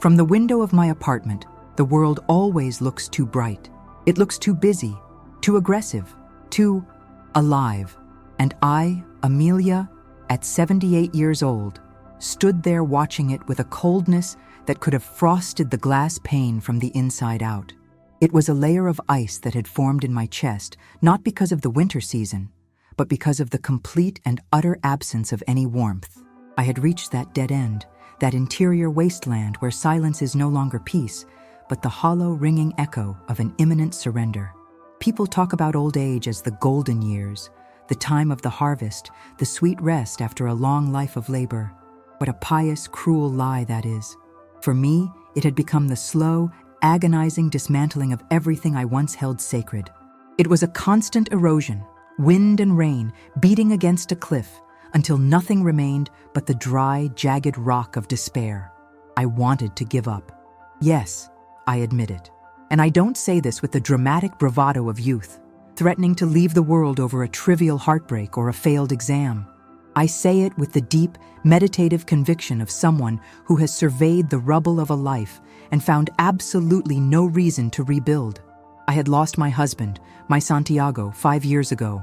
From the window of my apartment, the world always looks too bright. It looks too busy, too aggressive, too alive. And I, Amelia, at 78 years old, stood there watching it with a coldness that could have frosted the glass pane from the inside out. It was a layer of ice that had formed in my chest, not because of the winter season, but because of the complete and utter absence of any warmth. I had reached that dead end, that interior wasteland where silence is no longer peace, but the hollow, ringing echo of an imminent surrender. People talk about old age as the golden years, the time of the harvest, the sweet rest after a long life of labor. What a pious, cruel lie that is. For me, it had become the slow, agonizing dismantling of everything I once held sacred. It was a constant erosion, wind and rain beating against a cliff, until nothing remained but the dry, jagged rock of despair. I wanted to give up. Yes, I admit it. And I don't say this with the dramatic bravado of youth, threatening to leave the world over a trivial heartbreak or a failed exam. I say it with the deep, meditative conviction of someone who has surveyed the rubble of a life and found absolutely no reason to rebuild. I had lost my husband, my Santiago, 5 years ago.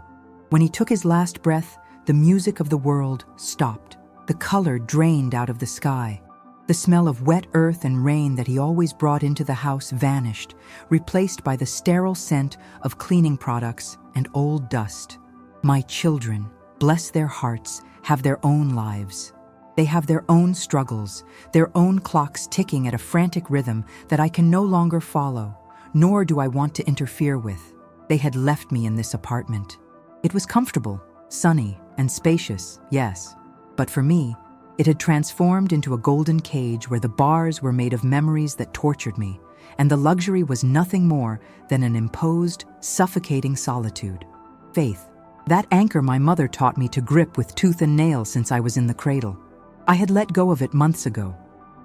When he took his last breath, the music of the world stopped. The color drained out of the sky. The smell of wet earth and rain that he always brought into the house vanished, replaced by the sterile scent of cleaning products and old dust. My children, bless their hearts, have their own lives. They have their own struggles, their own clocks ticking at a frantic rhythm that I can no longer follow, nor do I want to interfere with. They had left me in this apartment. It was comfortable, sunny, and spacious, yes, but for me, it had transformed into a golden cage where the bars were made of memories that tortured me, and the luxury was nothing more than an imposed, suffocating solitude. Faith, that anchor my mother taught me to grip with tooth and nail since I was in the cradle. I had let go of it months ago.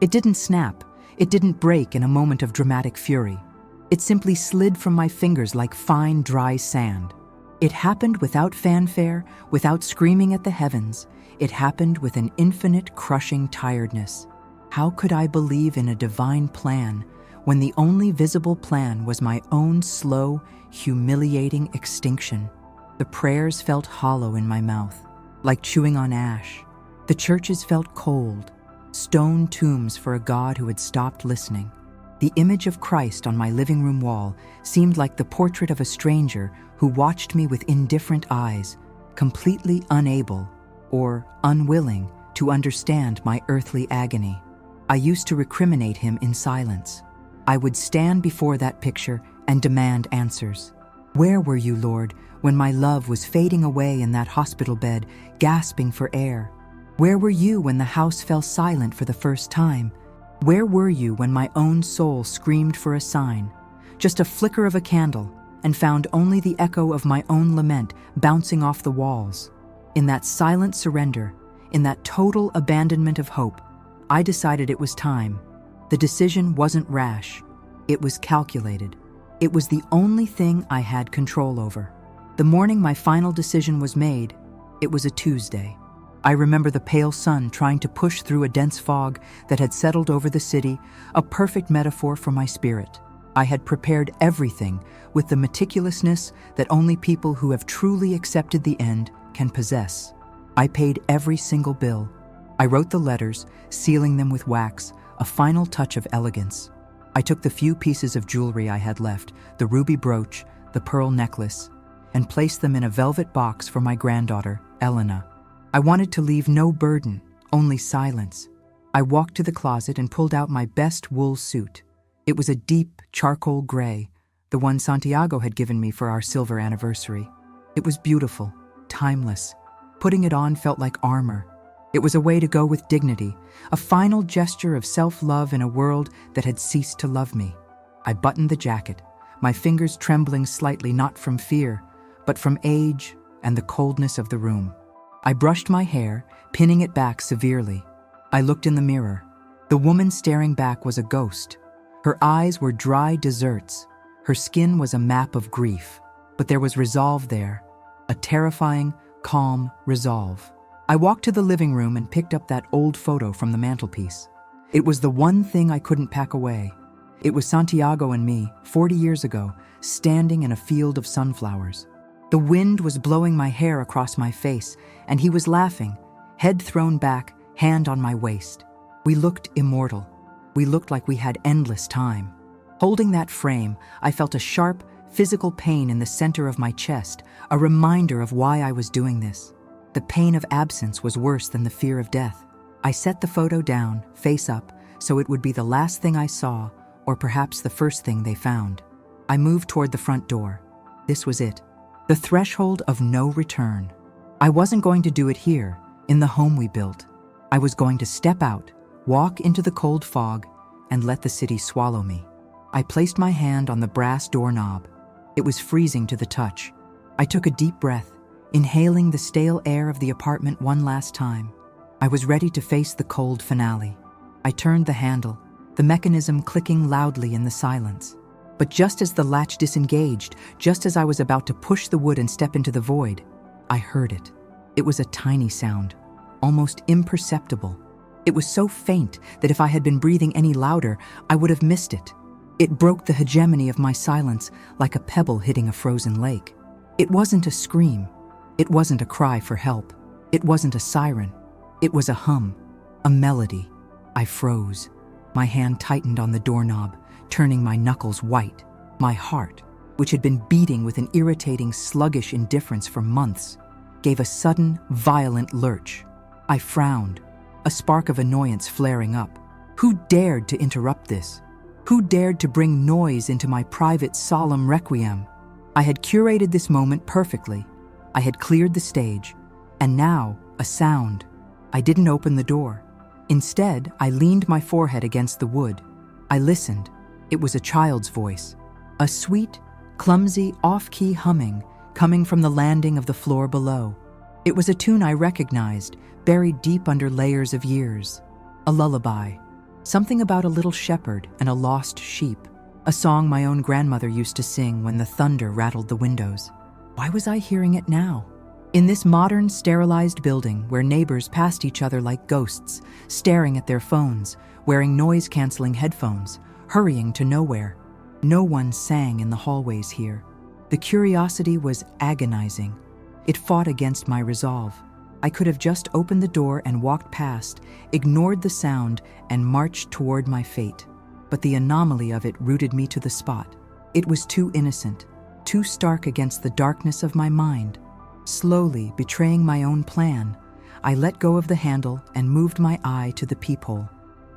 It didn't snap, it didn't break in a moment of dramatic fury. It simply slid from my fingers like fine, dry sand. It happened without fanfare, without screaming at the heavens. It happened with an infinite, crushing tiredness. How could I believe in a divine plan when the only visible plan was my own slow, humiliating extinction? The prayers felt hollow in my mouth, like chewing on ash. The churches felt cold, stone tombs for a God who had stopped listening. The image of Christ on my living room wall seemed like the portrait of a stranger who watched me with indifferent eyes, completely unable or unwilling to understand my earthly agony. I used to recriminate him in silence. I would stand before that picture and demand answers. Where were you, Lord, when my love was fading away in that hospital bed, gasping for air? Where were you when the house fell silent for the first time? Where were you when my own soul screamed for a sign, just a flicker of a candle, and found only the echo of my own lament bouncing off the walls? In that silent surrender, in that total abandonment of hope, I decided it was time. The decision wasn't rash. It was calculated. It was the only thing I had control over. The morning my final decision was made, it was a Tuesday. I remember the pale sun trying to push through a dense fog that had settled over the city, a perfect metaphor for my spirit. I had prepared everything with the meticulousness that only people who have truly accepted the end can possess. I paid every single bill. I wrote the letters, sealing them with wax, a final touch of elegance. I took the few pieces of jewelry I had left, the ruby brooch, the pearl necklace, and placed them in a velvet box for my granddaughter, Elena. I wanted to leave no burden, only silence. I walked to the closet and pulled out my best wool suit. It was a deep charcoal gray, the one Santiago had given me for our silver anniversary. It was beautiful, timeless. Putting it on felt like armor. It was a way to go with dignity, a final gesture of self-love in a world that had ceased to love me. I buttoned the jacket, my fingers trembling slightly not from fear, but from age and the coldness of the room. I brushed my hair, pinning it back severely. I looked in the mirror. The woman staring back was a ghost. Her eyes were dry deserts. Her skin was a map of grief. But there was resolve there, a terrifying, calm resolve. I walked to the living room and picked up that old photo from the mantelpiece. It was the one thing I couldn't pack away. It was Santiago and me, 40 years ago, standing in a field of sunflowers. The wind was blowing my hair across my face, and he was laughing, head thrown back, hand on my waist. We looked immortal. We looked like we had endless time. Holding that frame, I felt a sharp, physical pain in the center of my chest, a reminder of why I was doing this. The pain of absence was worse than the fear of death. I set the photo down, face up, so it would be the last thing I saw, or perhaps the first thing they found. I moved toward the front door. This was it. The threshold of no return. I wasn't going to do it here, in the home we built. I was going to step out, walk into the cold fog, and let the city swallow me. I placed my hand on the brass doorknob. It was freezing to the touch. I took a deep breath, inhaling the stale air of the apartment one last time. I was ready to face the cold finale. I turned the handle, the mechanism clicking loudly in the silence. But just as the latch disengaged, just as I was about to push the wood and step into the void, I heard it. It was a tiny sound, almost imperceptible. It was so faint that if I had been breathing any louder, I would have missed it. It broke the hegemony of my silence like a pebble hitting a frozen lake. It wasn't a scream. It wasn't a cry for help. It wasn't a siren. It was a hum, a melody. I froze. My hand tightened on the doorknob, turning my knuckles white. My heart, which had been beating with an irritating, sluggish indifference for months, gave a sudden, violent lurch. I frowned, a spark of annoyance flaring up. Who dared to interrupt this? Who dared to bring noise into my private, solemn requiem? I had curated this moment perfectly. I had cleared the stage. And now, a sound. I didn't open the door. Instead, I leaned my forehead against the wood. I listened. It was a child's voice. A sweet, clumsy, off-key humming coming from the landing of the floor below. It was a tune I recognized, buried deep under layers of years. A lullaby. Something about a little shepherd and a lost sheep. A song my own grandmother used to sing when the thunder rattled the windows. Why was I hearing it now? In this modern, sterilized building where neighbors passed each other like ghosts, staring at their phones, wearing noise-canceling headphones, hurrying to nowhere. No one sang in the hallways here. The curiosity was agonizing. It fought against my resolve. I could have just opened the door and walked past, ignored the sound, and marched toward my fate. But the anomaly of it rooted me to the spot. It was too innocent, too stark against the darkness of my mind. Slowly, betraying my own plan, I let go of the handle and moved my eye to the peephole.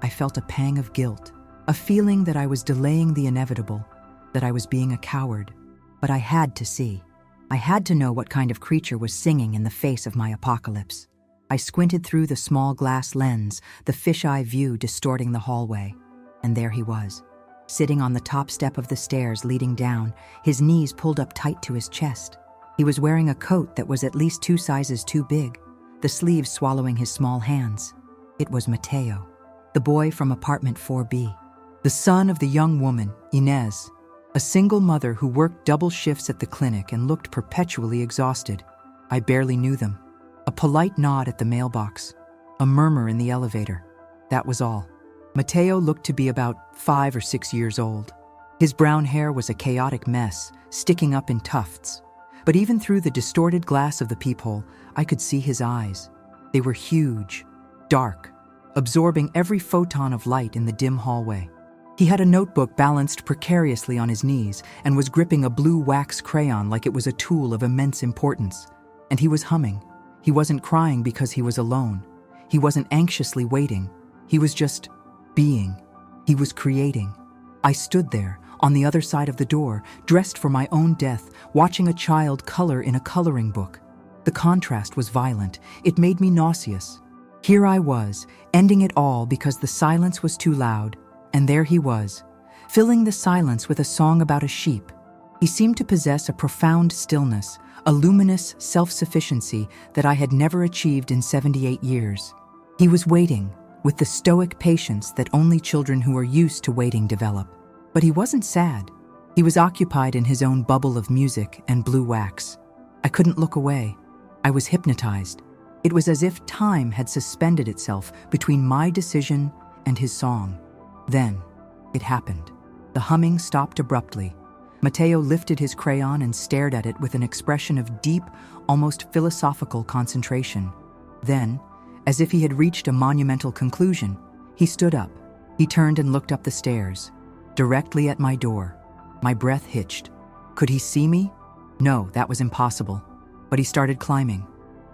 I felt a pang of guilt, a feeling that I was delaying the inevitable, that I was being a coward. But I had to see. I had to know what kind of creature was singing in the face of my apocalypse. I squinted through the small glass lens, the fisheye view distorting the hallway. And there he was, sitting on the top step of the stairs leading down, his knees pulled up tight to his chest. He was wearing a coat that was at least 2 sizes too big, the sleeves swallowing his small hands. It was Mateo, the boy from apartment 4B, the son of the young woman, Inez, a single mother who worked double shifts at the clinic and looked perpetually exhausted. I barely knew them. A polite nod at the mailbox, a murmur in the elevator. That was all. Mateo looked to be about 5 or 6 years old. His brown hair was a chaotic mess, sticking up in tufts. But even through the distorted glass of the peephole, I could see his eyes. They were huge, dark, absorbing every photon of light in the dim hallway. He had a notebook balanced precariously on his knees and was gripping a blue wax crayon like it was a tool of immense importance. And he was humming. He wasn't crying because he was alone. He wasn't anxiously waiting. He was just being. He was creating. I stood there, on the other side of the door, dressed for my own death, watching a child color in a coloring book. The contrast was violent. It made me nauseous. Here I was, ending it all because the silence was too loud. And there he was, filling the silence with a song about a sheep. He seemed to possess a profound stillness, a luminous self-sufficiency that I had never achieved in 78 years. He was waiting, with the stoic patience that only children who are used to waiting develop. But he wasn't sad. He was occupied in his own bubble of music and blue wax. I couldn't look away. I was hypnotized. It was as if time had suspended itself between my decision and his song. Then, it happened. The humming stopped abruptly. Matteo lifted his crayon and stared at it with an expression of deep, almost philosophical concentration. Then, as if he had reached a monumental conclusion, he stood up. He turned and looked up the stairs, directly at my door. My breath hitched. Could he see me? No, that was impossible. But he started climbing.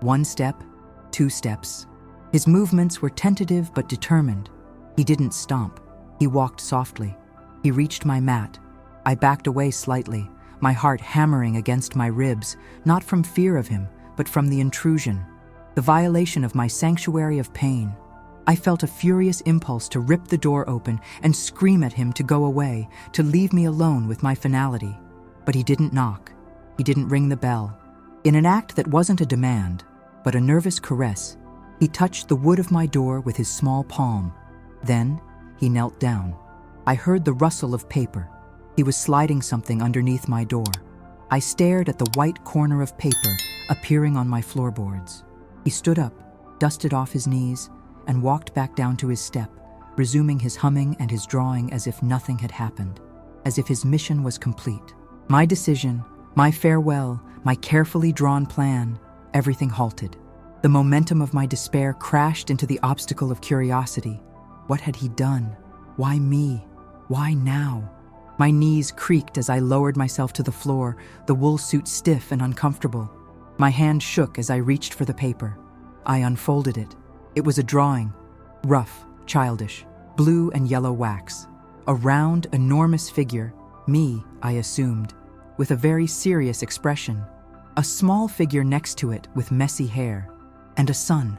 1 step, 2 steps. His movements were tentative but determined. He didn't stomp. He walked softly. He reached my mat. I backed away slightly, my heart hammering against my ribs, not from fear of him, but from the intrusion, the violation of my sanctuary of pain. I felt a furious impulse to rip the door open and scream at him to go away, to leave me alone with my finality. But he didn't knock. He didn't ring the bell. In an act that wasn't a demand, but a nervous caress, he touched the wood of my door with his small palm. Then, he knelt down. I heard the rustle of paper. He was sliding something underneath my door. I stared at the white corner of paper appearing on my floorboards. He stood up, dusted off his knees, and walked back down to his step, resuming his humming and his drawing as if nothing had happened, as if his mission was complete. My decision, my farewell, my carefully drawn plan, everything halted. The momentum of my despair crashed into the obstacle of curiosity. What had he done? Why me? Why now? My knees creaked as I lowered myself to the floor, the wool suit stiff and uncomfortable. My hand shook as I reached for the paper. I unfolded it. It was a drawing, rough, childish, blue and yellow wax. A round, enormous figure, me, I assumed, with a very serious expression. A small figure next to it with messy hair. And a sun.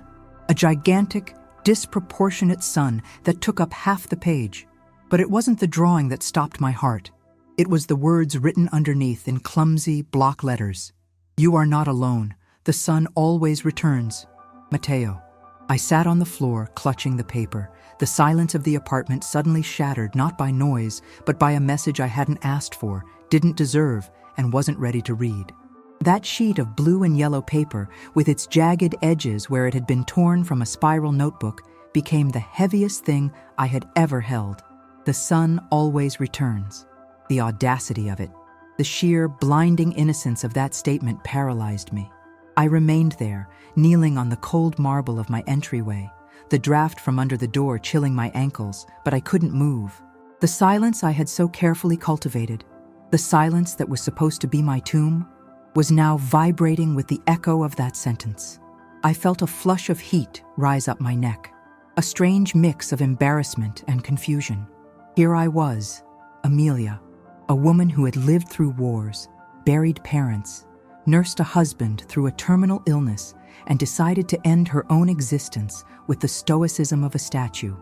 A gigantic, disproportionate sun that took up half the page. But it wasn't the drawing that stopped my heart. It was the words written underneath in clumsy block letters. You are not alone. The sun always returns. Matteo. I sat on the floor, clutching the paper. The silence of the apartment suddenly shattered not by noise, but by a message I hadn't asked for, didn't deserve, and wasn't ready to read. That sheet of blue and yellow paper, with its jagged edges where it had been torn from a spiral notebook, became the heaviest thing I had ever held. The sun always returns. The audacity of it, the sheer, blinding innocence of that statement paralyzed me. I remained there, kneeling on the cold marble of my entryway, the draft from under the door chilling my ankles, but I couldn't move. The silence I had so carefully cultivated, the silence that was supposed to be my tomb, was now vibrating with the echo of that sentence. I felt a flush of heat rise up my neck, a strange mix of embarrassment and confusion. Here I was, Amelia, a woman who had lived through wars, buried parents, nursed a husband through a terminal illness, and decided to end her own existence with the stoicism of a statue.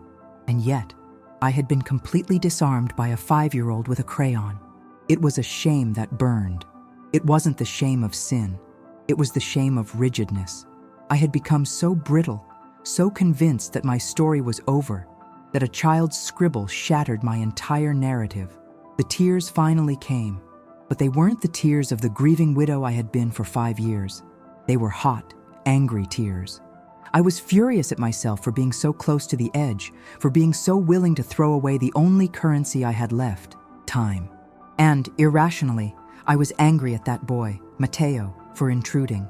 And yet, I had been completely disarmed by a 5-year-old with a crayon. It was a shame that burned. It wasn't the shame of sin. It was the shame of rigidness. I had become so brittle, so convinced that my story was over, that a child's scribble shattered my entire narrative. The tears finally came, but they weren't the tears of the grieving widow I had been for 5 years. They were hot, angry tears. I was furious at myself for being so close to the edge, for being so willing to throw away the only currency I had left, time. And, irrationally, I was angry at that boy, Matteo, for intruding,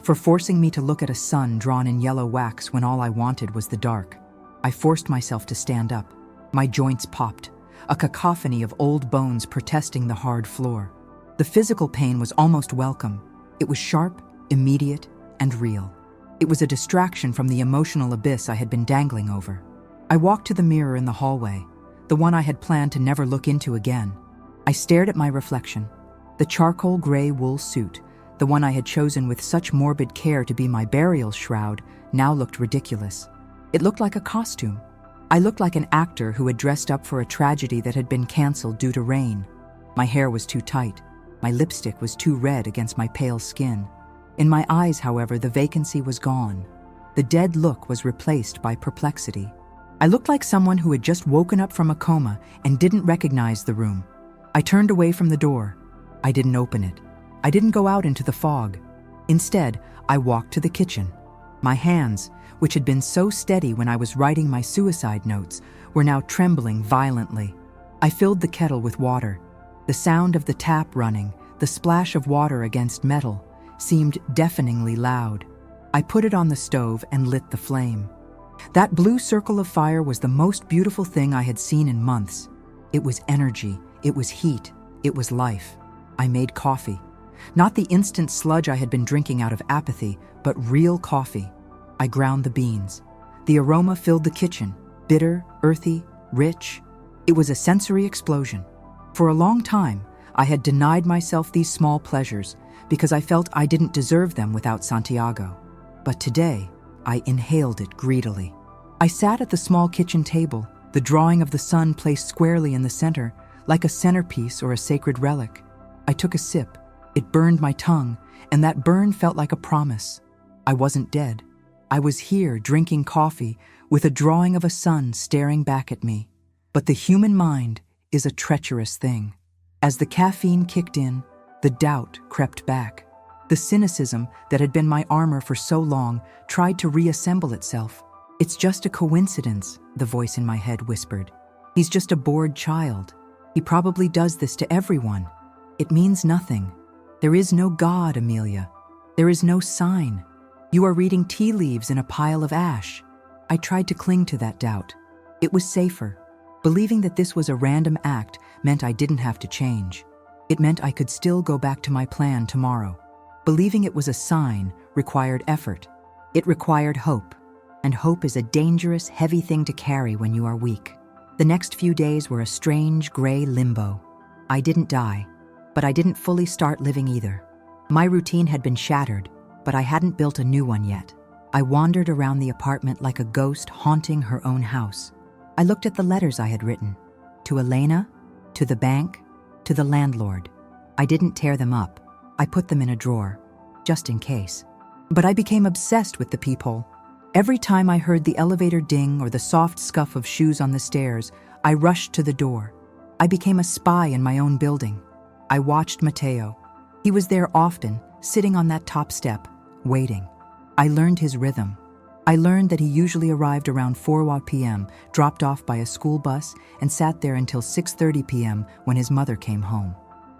for forcing me to look at a sun drawn in yellow wax when all I wanted was the dark. I forced myself to stand up. My joints popped, a cacophony of old bones protesting the hard floor. The physical pain was almost welcome. It was sharp, immediate, and real. It was a distraction from the emotional abyss I had been dangling over. I walked to the mirror in the hallway, the one I had planned to never look into again. I stared at my reflection. The charcoal gray wool suit, the one I had chosen with such morbid care to be my burial shroud, now looked ridiculous. It looked like a costume. I looked like an actor who had dressed up for a tragedy that had been canceled due to rain. My hair was too tight. My lipstick was too red against my pale skin. In my eyes, however, the vacancy was gone. The dead look was replaced by perplexity. I looked like someone who had just woken up from a coma and didn't recognize the room. I turned away from the door. I didn't open it. I didn't go out into the fog. Instead, I walked to the kitchen. My hands, which had been so steady when I was writing my suicide notes, were now trembling violently. I filled the kettle with water. The sound of the tap running, the splash of water against metal, seemed deafeningly loud. I put it on the stove and lit the flame. That blue circle of fire was the most beautiful thing I had seen in months. It was energy, it was heat, it was life. I made coffee. Not the instant sludge I had been drinking out of apathy, but real coffee. I ground the beans. The aroma filled the kitchen, bitter, earthy, rich. It was a sensory explosion. For a long time, I had denied myself these small pleasures because I felt I didn't deserve them without Santiago. But today, I inhaled it greedily. I sat at the small kitchen table, the drawing of the sun placed squarely in the center, like a centerpiece or a sacred relic. I took a sip. It burned my tongue, and that burn felt like a promise. I wasn't dead. I was here drinking coffee with a drawing of a sun staring back at me. But the human mind is a treacherous thing. As the caffeine kicked in, the doubt crept back. The cynicism that had been my armor for so long tried to reassemble itself. "It's just a coincidence," the voice in my head whispered. "He's just a bored child. He probably does this to everyone. It means nothing. There is no God, Amelia. There is no sign. You are reading tea leaves in a pile of ash." I tried to cling to that doubt. It was safer. Believing that this was a random act meant I didn't have to change. It meant I could still go back to my plan tomorrow. Believing it was a sign required effort. It required hope. And hope is a dangerous, heavy thing to carry when you are weak. The next few days were a strange, gray limbo. I didn't die, but I didn't fully start living either. My routine had been shattered, but I hadn't built a new one yet. I wandered around the apartment like a ghost haunting her own house. I looked at the letters I had written. To Elena, to the bank, to the landlord. I didn't tear them up. I put them in a drawer, just in case. But I became obsessed with the peephole. Every time I heard the elevator ding or the soft scuff of shoes on the stairs, I rushed to the door. I became a spy in my own building. I watched Mateo. He was there often, sitting on that top step, waiting. I learned his rhythm. I learned that he usually arrived around 4 p.m., dropped off by a school bus, and sat there until 6:30 p.m. when his mother came home.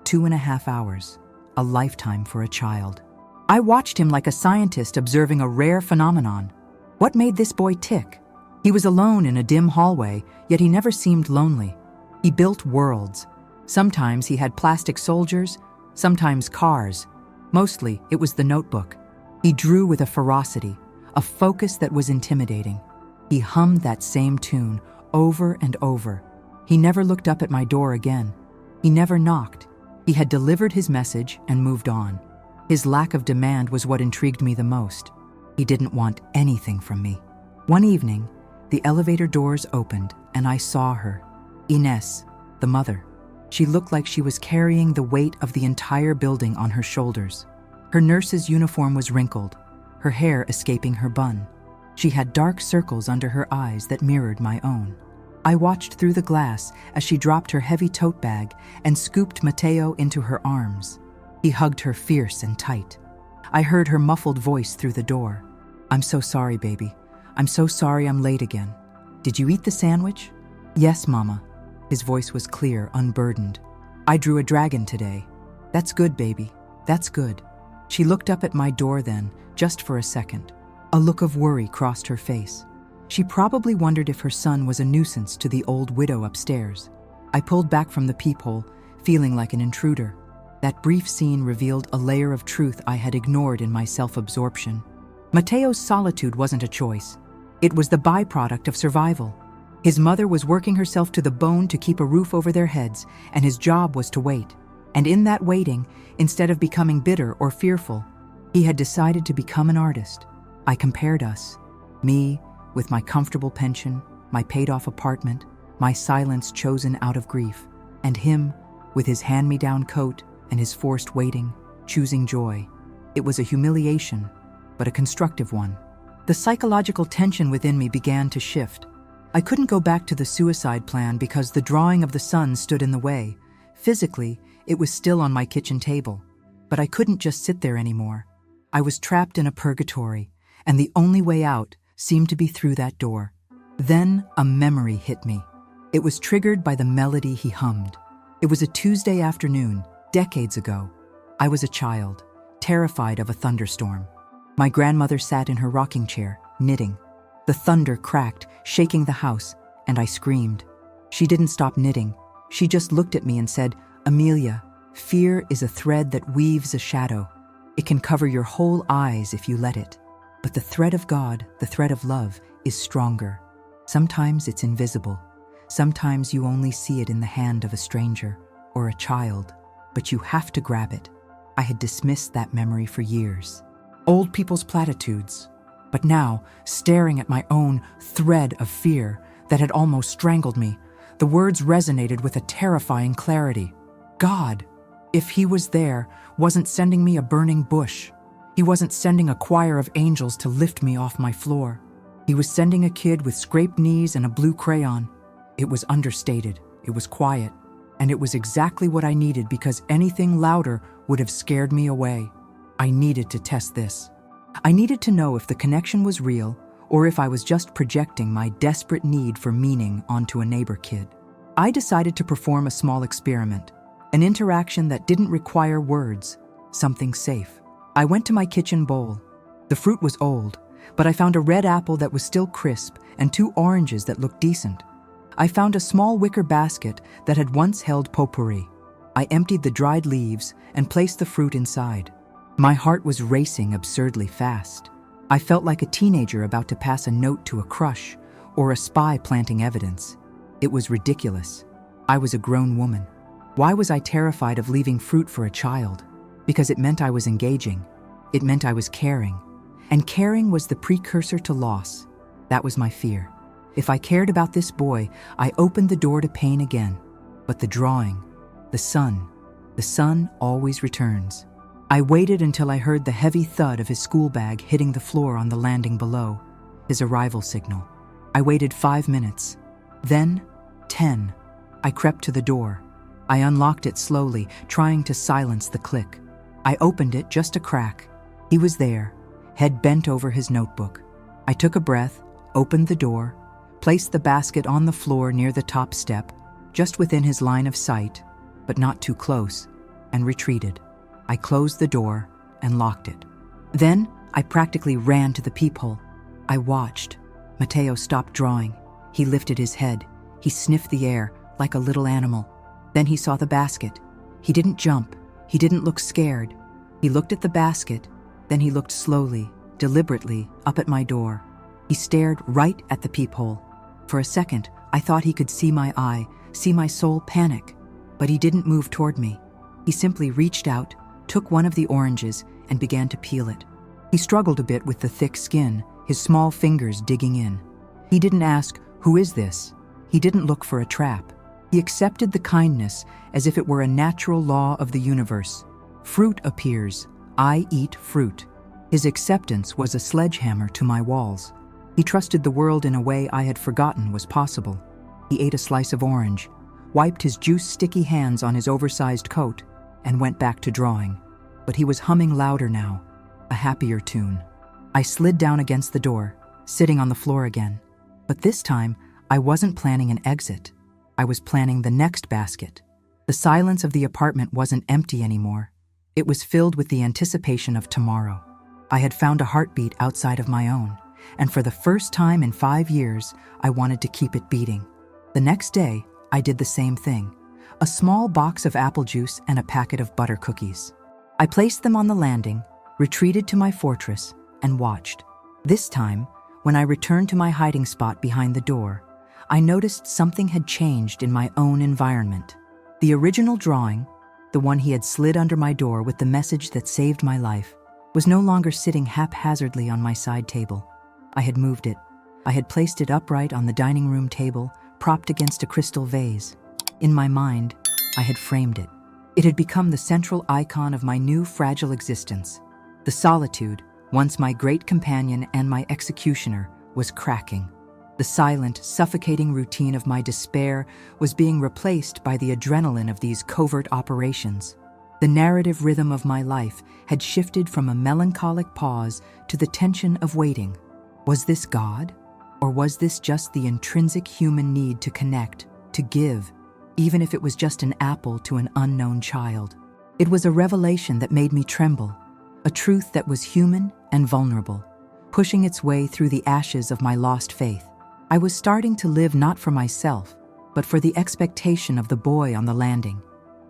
2.5 hours, a lifetime for a child. I watched him like a scientist observing a rare phenomenon. What made this boy tick? He was alone in a dim hallway, yet he never seemed lonely. He built worlds. Sometimes he had plastic soldiers, sometimes cars. Mostly, it was the notebook. He drew with a ferocity, a focus that was intimidating. He hummed that same tune over and over. He never looked up at my door again. He never knocked. He had delivered his message and moved on. His lack of demand was what intrigued me the most. He didn't want anything from me. One evening, the elevator doors opened and I saw her. Ines, the mother. She looked like she was carrying the weight of the entire building on her shoulders. Her nurse's uniform was wrinkled, her hair escaping her bun. She had dark circles under her eyes that mirrored my own. I watched through the glass as she dropped her heavy tote bag and scooped Mateo into her arms. He hugged her fierce and tight. I heard her muffled voice through the door. "I'm so sorry, baby. I'm so sorry I'm late again. Did you eat the sandwich?" "Yes, Mama." His voice was clear, unburdened. "I drew a dragon today." "That's good, baby. That's good." She looked up at my door then, just for a second. A look of worry crossed her face. She probably wondered if her son was a nuisance to the old widow upstairs. I pulled back from the peephole, feeling like an intruder. That brief scene revealed a layer of truth I had ignored in my self-absorption. Mateo's solitude wasn't a choice. It was the byproduct of survival. His mother was working herself to the bone to keep a roof over their heads, and his job was to wait. And in that waiting, instead of becoming bitter or fearful, he had decided to become an artist. I compared us. Me, with my comfortable pension, my paid-off apartment, my silence chosen out of grief, and him, with his hand-me-down coat and his forced waiting, choosing joy. It was a humiliation, but a constructive one. The psychological tension within me began to shift. I couldn't go back to the suicide plan because the drawing of the sun stood in the way. Physically, it was still on my kitchen table, but I couldn't just sit there anymore. I was trapped in a purgatory, and the only way out, seemed to be through that door. Then a memory hit me. It was triggered by the melody he hummed. It was a Tuesday afternoon, decades ago. I was a child, terrified of a thunderstorm. My grandmother sat in her rocking chair, knitting. The thunder cracked, shaking the house, and I screamed. She didn't stop knitting. She just looked at me and said, "Amelia, fear is a thread that weaves a shadow. It can cover your whole eyes if you let it. But the thread of God, the thread of love, is stronger. Sometimes it's invisible. Sometimes you only see it in the hand of a stranger or a child, but you have to grab it." I had dismissed that memory for years. Old people's platitudes. But now, staring at my own thread of fear that had almost strangled me, the words resonated with a terrifying clarity. God, if he was there, wasn't sending me a burning bush. He wasn't sending a choir of angels to lift me off my floor. He was sending a kid with scraped knees and a blue crayon. It was understated, it was quiet, and it was exactly what I needed because anything louder would have scared me away. I needed to test this. I needed to know if the connection was real or if I was just projecting my desperate need for meaning onto a neighbor kid. I decided to perform a small experiment, an interaction that didn't require words, something safe. I went to my kitchen bowl. The fruit was old, but I found a red apple that was still crisp and 2 oranges that looked decent. I found a small wicker basket that had once held potpourri. I emptied the dried leaves and placed the fruit inside. My heart was racing absurdly fast. I felt like a teenager about to pass a note to a crush or a spy planting evidence. It was ridiculous. I was a grown woman. Why was I terrified of leaving fruit for a child? Because it meant I was engaging. It meant I was caring. And caring was the precursor to loss. That was my fear. If I cared about this boy, I opened the door to pain again. But the drawing, the sun always returns. I waited until I heard the heavy thud of his school bag hitting the floor on the landing below, his arrival signal. I waited 5 minutes. Then, 10. I crept to the door. I unlocked it slowly, trying to silence the click. I opened it just a crack. He was there, head bent over his notebook. I took a breath, opened the door, placed the basket on the floor near the top step, just within his line of sight, but not too close, and retreated. I closed the door and locked it. Then I practically ran to the peephole. I watched. Mateo stopped drawing. He lifted his head. He sniffed the air like a little animal. Then he saw the basket. He didn't jump. He didn't look scared. He looked at the basket. Then he looked slowly, deliberately, up at my door. He stared right at the peephole. For a second, I thought he could see my eye, see my soul panic. But he didn't move toward me. He simply reached out, took one of the oranges, and began to peel it. He struggled a bit with the thick skin, his small fingers digging in. He didn't ask, "Who is this?" He didn't look for a trap. He accepted the kindness as if it were a natural law of the universe. Fruit appears. I eat fruit. His acceptance was a sledgehammer to my walls. He trusted the world in a way I had forgotten was possible. He ate a slice of orange, wiped his juice-sticky hands on his oversized coat, and went back to drawing. But he was humming louder now, a happier tune. I slid down against the door, sitting on the floor again. But this time, I wasn't planning an exit. I was planning the next basket. The silence of the apartment wasn't empty anymore. It was filled with the anticipation of tomorrow. I had found a heartbeat outside of my own, and for the first time in 5 years, I wanted to keep it beating. The next day, I did the same thing. A small box of apple juice and a packet of butter cookies. I placed them on the landing, retreated to my fortress, and watched. This time, when I returned to my hiding spot behind the door, I noticed something had changed in my own environment. The original drawing, the one he had slid under my door with the message that saved my life, was no longer sitting haphazardly on my side table. I had moved it. I had placed it upright on the dining room table, propped against a crystal vase. In my mind, I had framed it. It had become the central icon of my new fragile existence. The solitude, once my great companion and my executioner, was cracking. The silent, suffocating routine of my despair was being replaced by the adrenaline of these covert operations. The narrative rhythm of my life had shifted from a melancholic pause to the tension of waiting. Was this God? Or was this just the intrinsic human need to connect, to give, even if it was just an apple to an unknown child? It was a revelation that made me tremble, a truth that was human and vulnerable, pushing its way through the ashes of my lost faith. I was starting to live not for myself, but for the expectation of the boy on the landing.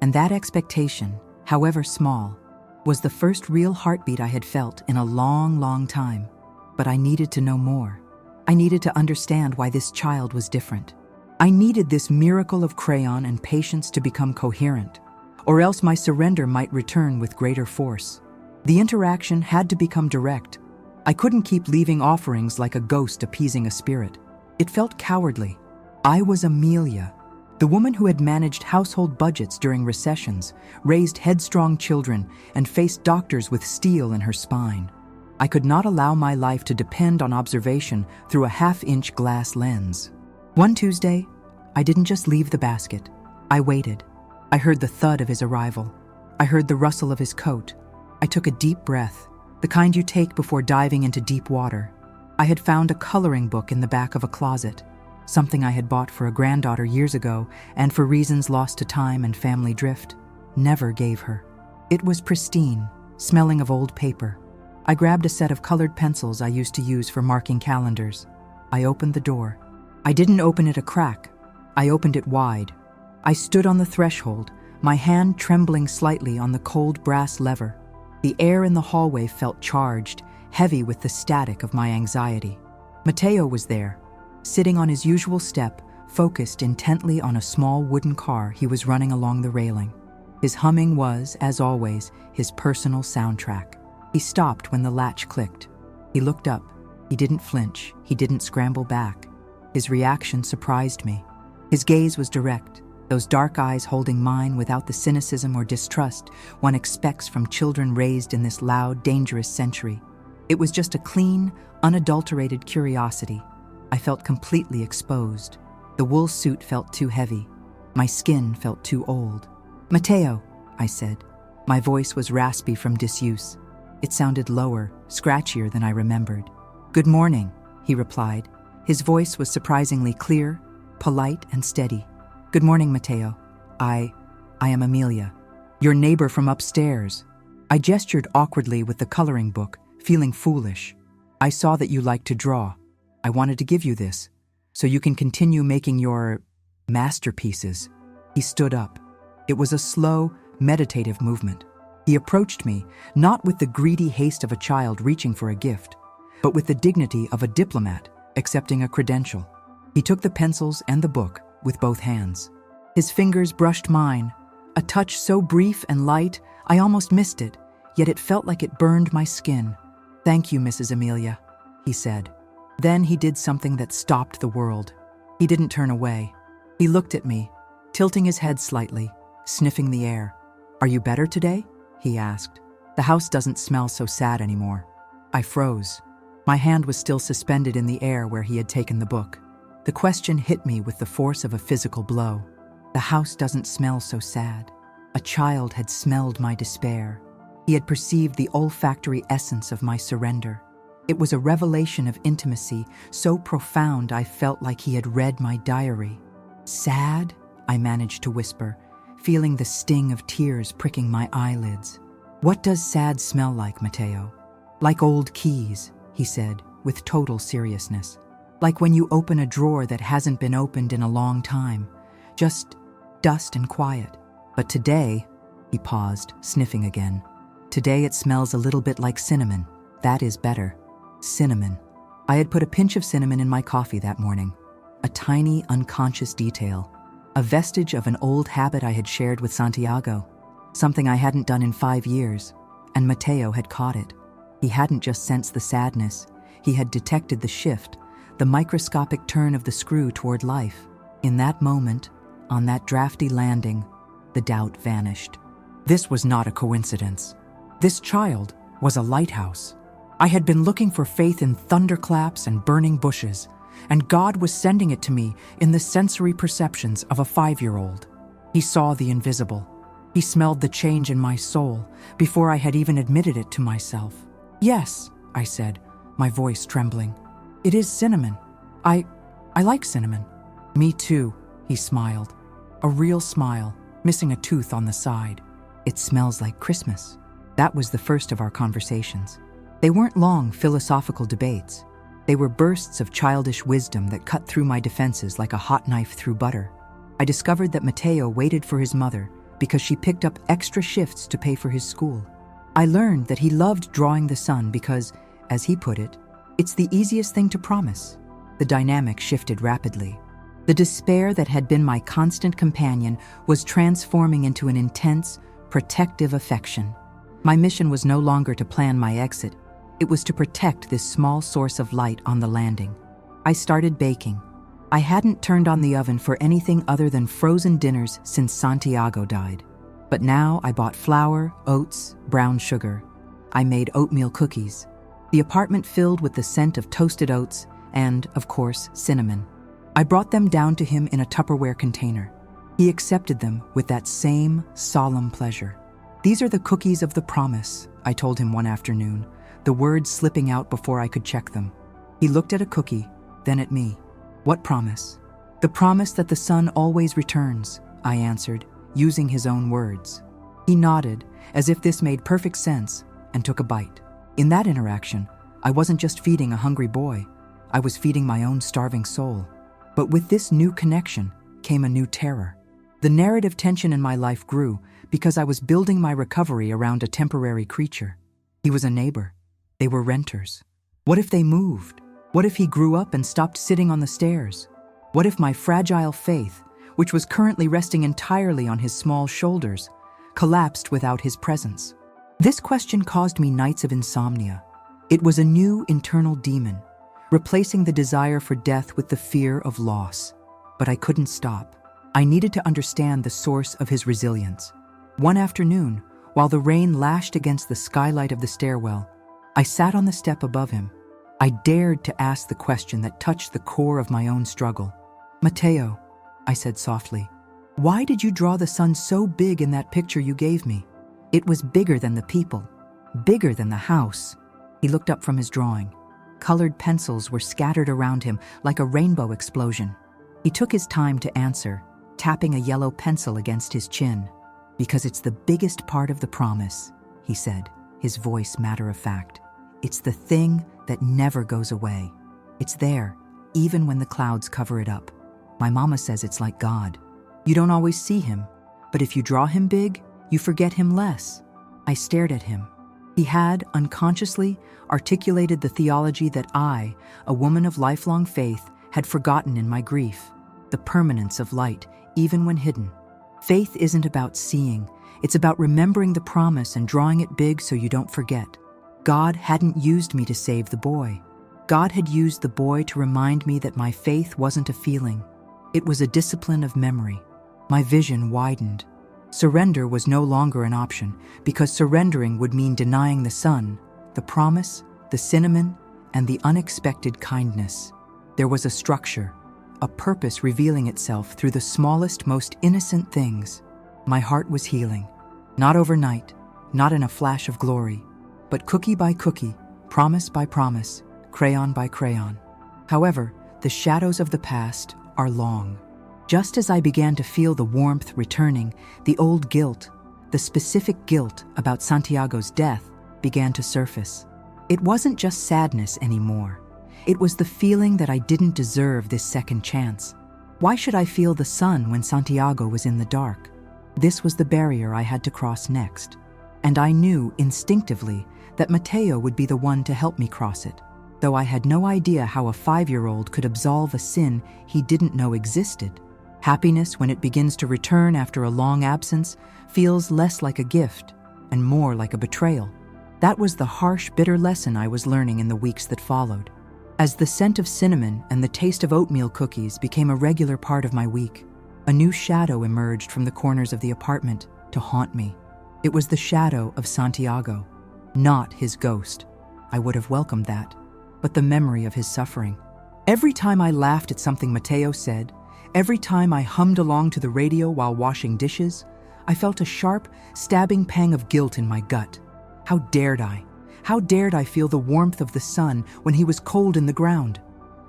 And that expectation, however small, was the first real heartbeat I had felt in a long, long time. But I needed to know more. I needed to understand why this child was different. I needed this miracle of crayon and patience to become coherent, or else my surrender might return with greater force. The interaction had to become direct. I couldn't keep leaving offerings like a ghost appeasing a spirit. It felt cowardly. I was Amelia, the woman who had managed household budgets during recessions, raised headstrong children, and faced doctors with steel in her spine. I could not allow my life to depend on observation through a half-inch glass lens. One Tuesday, I didn't just leave the basket. I waited. I heard the thud of his arrival. I heard the rustle of his coat. I took a deep breath, the kind you take before diving into deep water. I had found a coloring book in the back of a closet, something I had bought for a granddaughter years ago and for reasons lost to time and family drift, never gave her. It was pristine, smelling of old paper. I grabbed a set of colored pencils I used to use for marking calendars. I opened the door. I didn't open it a crack. I opened it wide. I stood on the threshold, my hand trembling slightly on the cold brass lever. The air in the hallway felt charged, heavy with the static of my anxiety. Mateo was there, sitting on his usual step, focused intently on a small wooden car he was running along the railing. His humming was, as always, his personal soundtrack. He stopped when the latch clicked. He looked up. He didn't flinch. He didn't scramble back. His reaction surprised me. His gaze was direct, those dark eyes holding mine without the cynicism or distrust one expects from children raised in this loud, dangerous century. It was just a clean, unadulterated curiosity. I felt completely exposed. The wool suit felt too heavy. My skin felt too old. "Mateo," I said. My voice was raspy from disuse. It sounded lower, scratchier than I remembered. "Good morning," he replied. His voice was surprisingly clear, polite, and steady. "Good morning, Mateo. I am Amelia, your neighbor from upstairs." I gestured awkwardly with the coloring book, feeling foolish. "I saw that you like to draw. I wanted to give you this, so you can continue making your masterpieces." He stood up. It was a slow, meditative movement. He approached me, not with the greedy haste of a child reaching for a gift, but with the dignity of a diplomat accepting a credential. He took the pencils and the book with both hands. His fingers brushed mine, a touch so brief and light I almost missed it, yet it felt like it burned my skin. "Thank you, Mrs. Amelia," he said. Then he did something that stopped the world. He didn't turn away. He looked at me, tilting his head slightly, sniffing the air. "Are you better today?" he asked. "The house doesn't smell so sad anymore." I froze. My hand was still suspended in the air where he had taken the book. The question hit me with the force of a physical blow. The house doesn't smell so sad. A child had smelled my despair. He had perceived the olfactory essence of my surrender. It was a revelation of intimacy so profound I felt like he had read my diary. "Sad?" I managed to whisper, feeling the sting of tears pricking my eyelids. "What does sad smell like, Mateo?" "Like old keys," he said, with total seriousness. "Like when you open a drawer that hasn't been opened in a long time. Just dust and quiet. But today," he paused, sniffing again, "today it smells a little bit like cinnamon. That is better." Cinnamon. I had put a pinch of cinnamon in my coffee that morning. A tiny, unconscious detail. A vestige of an old habit I had shared with Santiago. Something I hadn't done in 5 years. And Mateo had caught it. He hadn't just sensed the sadness. He had detected the shift, the microscopic turn of the screw toward life. In that moment, on that drafty landing, the doubt vanished. This was not a coincidence. This child was a lighthouse. I had been looking for faith in thunderclaps and burning bushes, and God was sending it to me in the sensory perceptions of a 5-year-old. He saw the invisible. He smelled the change in my soul before I had even admitted it to myself. "Yes," I said, my voice trembling. It is cinnamon. I like cinnamon. Me too, he smiled. A real smile, missing a tooth on the side. It smells like Christmas. That was the first of our conversations. They weren't long philosophical debates. They were bursts of childish wisdom that cut through my defenses like a hot knife through butter. I discovered that Matteo waited for his mother because she picked up extra shifts to pay for his school. I learned that he loved drawing the sun because, as he put it, it's the easiest thing to promise. The dynamic shifted rapidly. The despair that had been my constant companion was transforming into an intense, protective affection. My mission was no longer to plan my exit. It was to protect this small source of light on the landing. I started baking. I hadn't turned on the oven for anything other than frozen dinners since Santiago died. But now I bought flour, oats, brown sugar. I made oatmeal cookies. The apartment filled with the scent of toasted oats and, of course, cinnamon. I brought them down to him in a Tupperware container. He accepted them with that same solemn pleasure. "These are the cookies of the promise," I told him one afternoon, the words slipping out before I could check them. He looked at a cookie, then at me. "What promise?" "The promise that the sun always returns," I answered, using his own words. He nodded, as if this made perfect sense, and took a bite. In that interaction, I wasn't just feeding a hungry boy. I was feeding my own starving soul. But with this new connection came a new terror. The narrative tension in my life grew because I was building my recovery around a temporary creature. He was a neighbor. They were renters. What if they moved? What if he grew up and stopped sitting on the stairs? What if my fragile faith, which was currently resting entirely on his small shoulders, collapsed without his presence? This question caused me nights of insomnia. It was a new internal demon, replacing the desire for death with the fear of loss. But I couldn't stop. I needed to understand the source of his resilience. One afternoon, while the rain lashed against the skylight of the stairwell, I sat on the step above him. I dared to ask the question that touched the core of my own struggle. "Matteo," I said softly, "why did you draw the sun so big in that picture you gave me?" "It was bigger than the people, bigger than the house." He looked up from his drawing. Colored pencils were scattered around him like a rainbow explosion. He took his time to answer, tapping a yellow pencil against his chin. "Because it's the biggest part of the promise," he said, his voice matter of fact. "It's the thing that never goes away. It's there, even when the clouds cover it up. My mama says it's like God. You don't always see him, but if you draw him big, you forget him less." I stared at him. He had, unconsciously, articulated the theology that I, a woman of lifelong faith, had forgotten in my grief. The permanence of light, even when hidden. Faith isn't about seeing. It's about remembering the promise and drawing it big so you don't forget. God hadn't used me to save the boy. God had used the boy to remind me that my faith wasn't a feeling. It was a discipline of memory. My vision widened. Surrender was no longer an option, because surrendering would mean denying the sun, the promise, the cinnamon, and the unexpected kindness. There was a structure, a purpose revealing itself through the smallest, most innocent things. My heart was healing. Not overnight, not in a flash of glory, but cookie by cookie, promise by promise, crayon by crayon. However, the shadows of the past are long. Just as I began to feel the warmth returning, the old guilt, the specific guilt about Santiago's death, began to surface. It wasn't just sadness anymore. It was the feeling that I didn't deserve this second chance. Why should I feel the sun when Santiago was in the dark? This was the barrier I had to cross next. And I knew instinctively that Matteo would be the one to help me cross it, though I had no idea how a 5-year-old could absolve a sin he didn't know existed. Happiness, when it begins to return after a long absence, feels less like a gift and more like a betrayal. That was the harsh, bitter lesson I was learning in the weeks that followed. As the scent of cinnamon and the taste of oatmeal cookies became a regular part of my week, a new shadow emerged from the corners of the apartment to haunt me. It was the shadow of Santiago, not his ghost. I would have welcomed that, but the memory of his suffering. Every time I laughed at something Matteo said, every time I hummed along to the radio while washing dishes, I felt a sharp, stabbing pang of guilt in my gut. How dared I? How dared I feel the warmth of the sun when he was cold in the ground?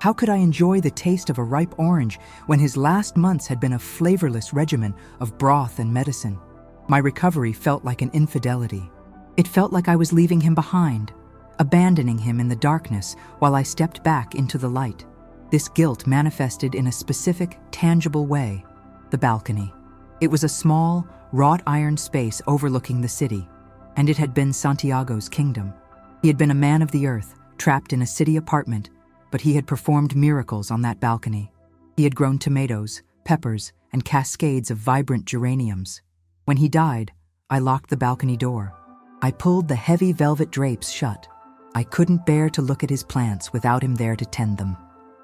How could I enjoy the taste of a ripe orange when his last months had been a flavorless regimen of broth and medicine? My recovery felt like an infidelity. It felt like I was leaving him behind, abandoning him in the darkness while I stepped back into the light. This guilt manifested in a specific, tangible way: the balcony. It was a small, wrought iron space overlooking the city, and it had been Santiago's kingdom. He had been a man of the earth, trapped in a city apartment, but he had performed miracles on that balcony. He had grown tomatoes, peppers, and cascades of vibrant geraniums. When he died, I locked the balcony door. I pulled the heavy velvet drapes shut. I couldn't bear to look at his plants without him there to tend them.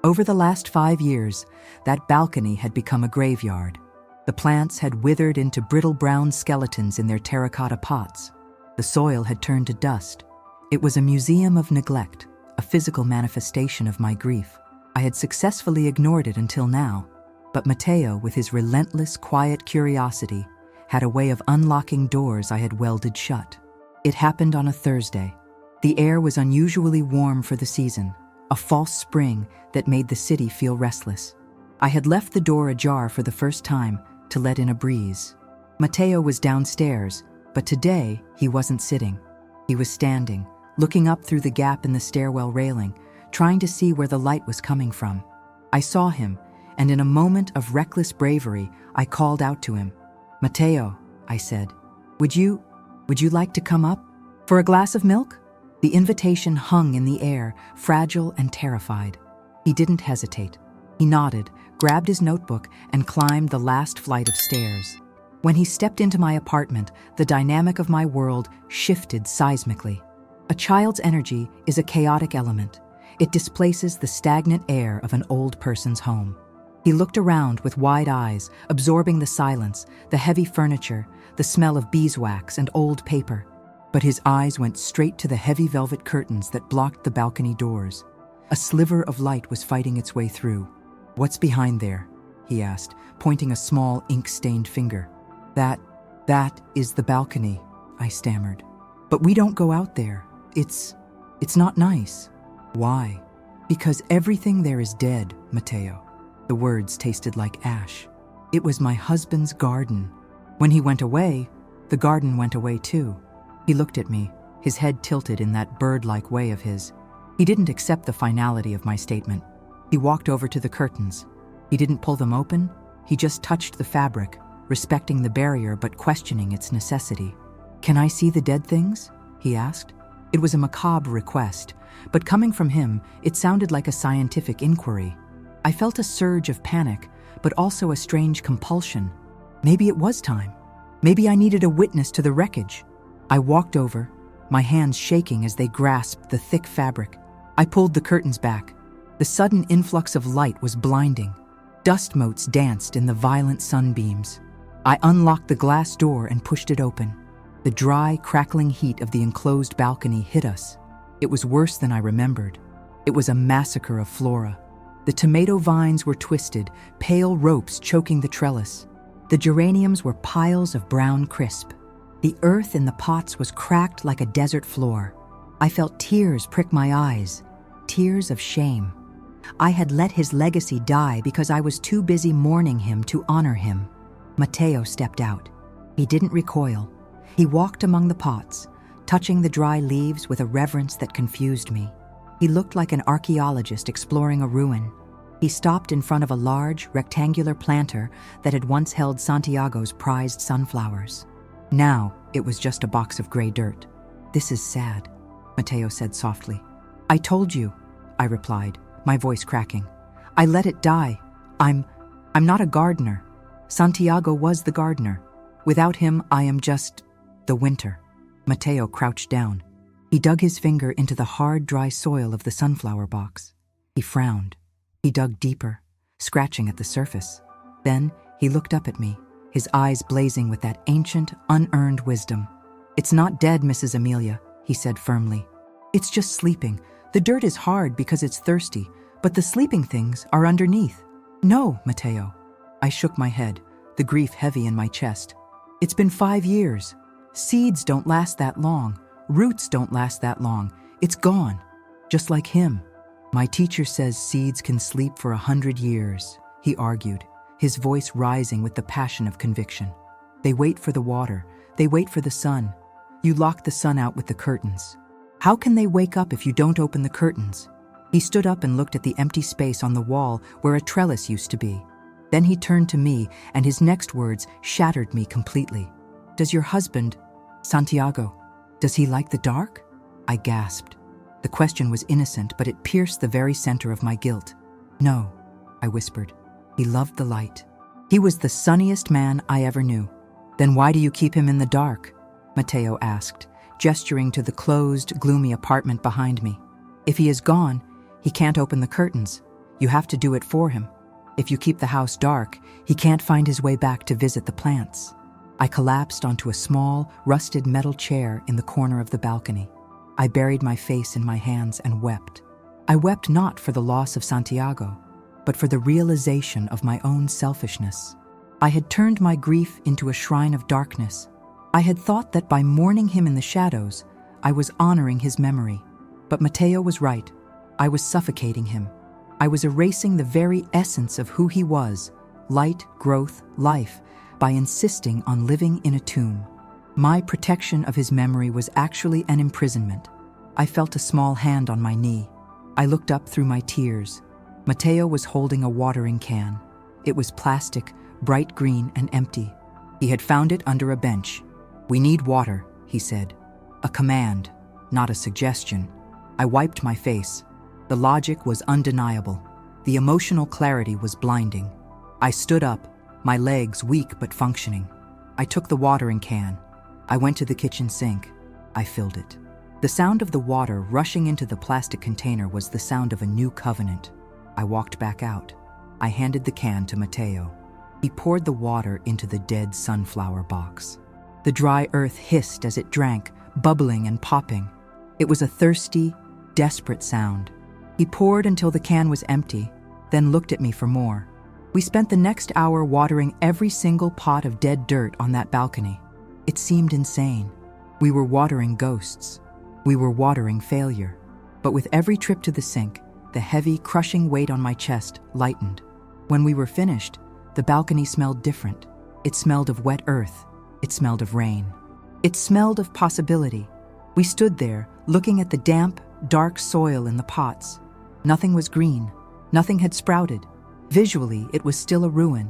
Over the last 5 years, that balcony had become a graveyard. The plants had withered into brittle brown skeletons in their terracotta pots. The soil had turned to dust. It was a museum of neglect, a physical manifestation of my grief. I had successfully ignored it until now, but Matteo, with his relentless, quiet curiosity, had a way of unlocking doors I had welded shut. It happened on a Thursday. The air was unusually warm for the season, a false spring that made the city feel restless. I had left the door ajar for the first time to let in a breeze. Matteo was downstairs, but today he wasn't sitting. He was standing, looking up through the gap in the stairwell railing, trying to see where the light was coming from. I saw him, and in a moment of reckless bravery, I called out to him. "Matteo," I said, would you like to come up? For a glass of milk?" The invitation hung in the air, fragile and terrified. He didn't hesitate. He nodded, grabbed his notebook, and climbed the last flight of stairs. When he stepped into my apartment, the dynamic of my world shifted seismically. A child's energy is a chaotic element. It displaces the stagnant air of an old person's home. He looked around with wide eyes, absorbing the silence, the heavy furniture, the smell of beeswax and old paper. But his eyes went straight to the heavy velvet curtains that blocked the balcony doors. A sliver of light was fighting its way through. "What's behind there?" he asked, pointing a small ink-stained finger. That is the balcony," I stammered. "But we don't go out there. It's not nice." "Why?" "Because everything there is dead, Matteo." The words tasted like ash. "It was my husband's garden. When he went away, the garden went away too." He looked at me, his head tilted in that bird-like way of his. He didn't accept the finality of my statement. He walked over to the curtains. He didn't pull them open. He just touched the fabric, respecting the barrier but questioning its necessity. "Can I see the dead things?" he asked. It was a macabre request, but coming from him, it sounded like a scientific inquiry. I felt a surge of panic, but also a strange compulsion. Maybe it was time. Maybe I needed a witness to the wreckage. I walked over, my hands shaking as they grasped the thick fabric. I pulled the curtains back. The sudden influx of light was blinding. Dust motes danced in the violent sunbeams. I unlocked the glass door and pushed it open. The dry, crackling heat of the enclosed balcony hit us. It was worse than I remembered. It was a massacre of flora. The tomato vines were twisted, pale ropes choking the trellis. The geraniums were piles of brown crisp. The earth in the pots was cracked like a desert floor. I felt tears prick my eyes, tears of shame. I had let his legacy die because I was too busy mourning him to honor him. Matteo stepped out. He didn't recoil. He walked among the pots, touching the dry leaves with a reverence that confused me. He looked like an archaeologist exploring a ruin. He stopped in front of a large, rectangular planter that had once held Santiago's prized sunflowers. Now, it was just a box of gray dirt. "This is sad," Matteo said softly. "I told you," I replied, my voice cracking. "I let it die. I'm not a gardener. Santiago was the gardener. Without him, I am just the winter." Matteo crouched down. He dug his finger into the hard, dry soil of the sunflower box. He frowned. He dug deeper, scratching at the surface. Then he looked up at me, his eyes blazing with that ancient, unearned wisdom. "It's not dead, Mrs. Amelia," he said firmly. "It's just sleeping. The dirt is hard because it's thirsty, but the sleeping things are underneath." "No, Matteo." I shook my head, the grief heavy in my chest. "It's been 5 years. Seeds don't last that long. Roots don't last that long. It's gone. Just like him." My teacher says seeds can sleep for 100 years, he argued, his voice rising with the passion of conviction. They wait for the water. They wait for the sun. You lock the sun out with the curtains. How can they wake up if you don't open the curtains? He stood up and looked at the empty space on the wall where a trellis used to be. Then he turned to me, and his next words shattered me completely. Does your husband, Santiago, does he like the dark? I gasped. The question was innocent, but it pierced the very center of my guilt. No, I whispered. He loved the light. He was the sunniest man I ever knew. Then why do you keep him in the dark? Mateo asked, gesturing to the closed, gloomy apartment behind me. If he is gone, he can't open the curtains. You have to do it for him. If you keep the house dark, he can't find his way back to visit the plants. I collapsed onto a small, rusted metal chair in the corner of the balcony. I buried my face in my hands and wept. I wept not for the loss of Santiago, but for the realization of my own selfishness. I had turned my grief into a shrine of darkness. I had thought that by mourning him in the shadows, I was honoring his memory. But Mateo was right. I was suffocating him. I was erasing the very essence of who he was, light, growth, life, by insisting on living in a tomb. My protection of his memory was actually an imprisonment. I felt a small hand on my knee. I looked up through my tears. Mateo was holding a watering can. It was plastic, bright green and empty. He had found it under a bench. "We need water," he said. A command, not a suggestion. I wiped my face. The logic was undeniable. The emotional clarity was blinding. I stood up, my legs weak but functioning. I took the watering can. I went to the kitchen sink. I filled it. The sound of the water rushing into the plastic container was the sound of a new covenant. I walked back out. I handed the can to Mateo. He poured the water into the dead sunflower box. The dry earth hissed as it drank, bubbling and popping. It was a thirsty, desperate sound. He poured until the can was empty, then looked at me for more. We spent the next hour watering every single pot of dead dirt on that balcony. It seemed insane. We were watering ghosts. We were watering failure. But with every trip to the sink, the heavy, crushing weight on my chest lightened. When we were finished, the balcony smelled different. It smelled of wet earth. It smelled of rain. It smelled of possibility. We stood there, looking at the damp, dark soil in the pots. Nothing was green. Nothing had sprouted. Visually, it was still a ruin.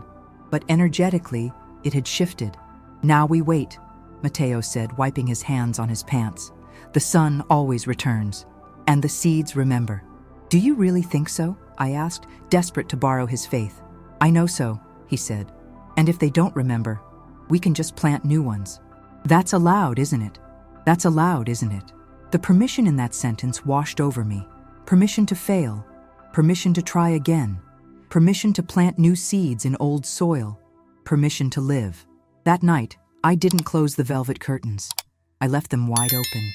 But energetically, it had shifted. "Now we wait," Mateo said, wiping his hands on his pants. "The sun always returns. And the seeds remember." "Do you really think so?" I asked, desperate to borrow his faith. "I know so," he said. "And if they don't remember, we can just plant new ones." That's allowed, isn't it? That's allowed, isn't it? The permission in that sentence washed over me. Permission to fail. Permission to try again. Permission to plant new seeds in old soil. Permission to live. That night, I didn't close the velvet curtains. I left them wide open.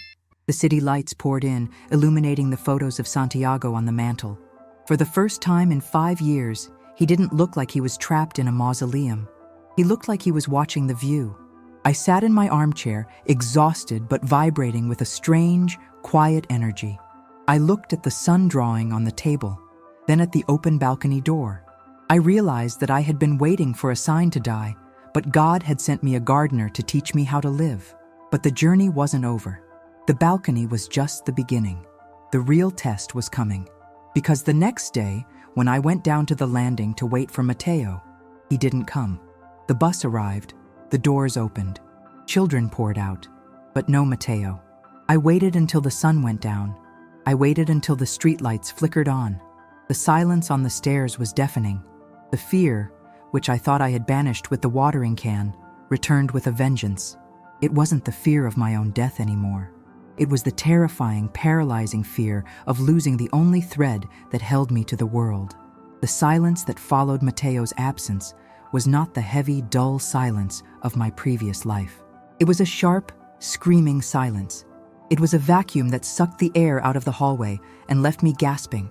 The city lights poured in, illuminating the photos of Santiago on the mantel. For the first time in 5 years, he didn't look like he was trapped in a mausoleum. He looked like he was watching the view. I sat in my armchair, exhausted but vibrating with a strange, quiet energy. I looked at the sun drawing on the table, then at the open balcony door. I realized that I had been waiting for a sign to die, but God had sent me a gardener to teach me how to live. But the journey wasn't over. The balcony was just the beginning. The real test was coming. Because the next day, when I went down to the landing to wait for Mateo, he didn't come. The bus arrived. The doors opened. Children poured out. But no Mateo. I waited until the sun went down. I waited until the streetlights flickered on. The silence on the stairs was deafening. The fear, which I thought I had banished with the watering can, returned with a vengeance. It wasn't the fear of my own death anymore. It was the terrifying, paralyzing fear of losing the only thread that held me to the world. The silence that followed Mateo's absence was not the heavy, dull silence of my previous life. It was a sharp, screaming silence. It was a vacuum that sucked the air out of the hallway and left me gasping.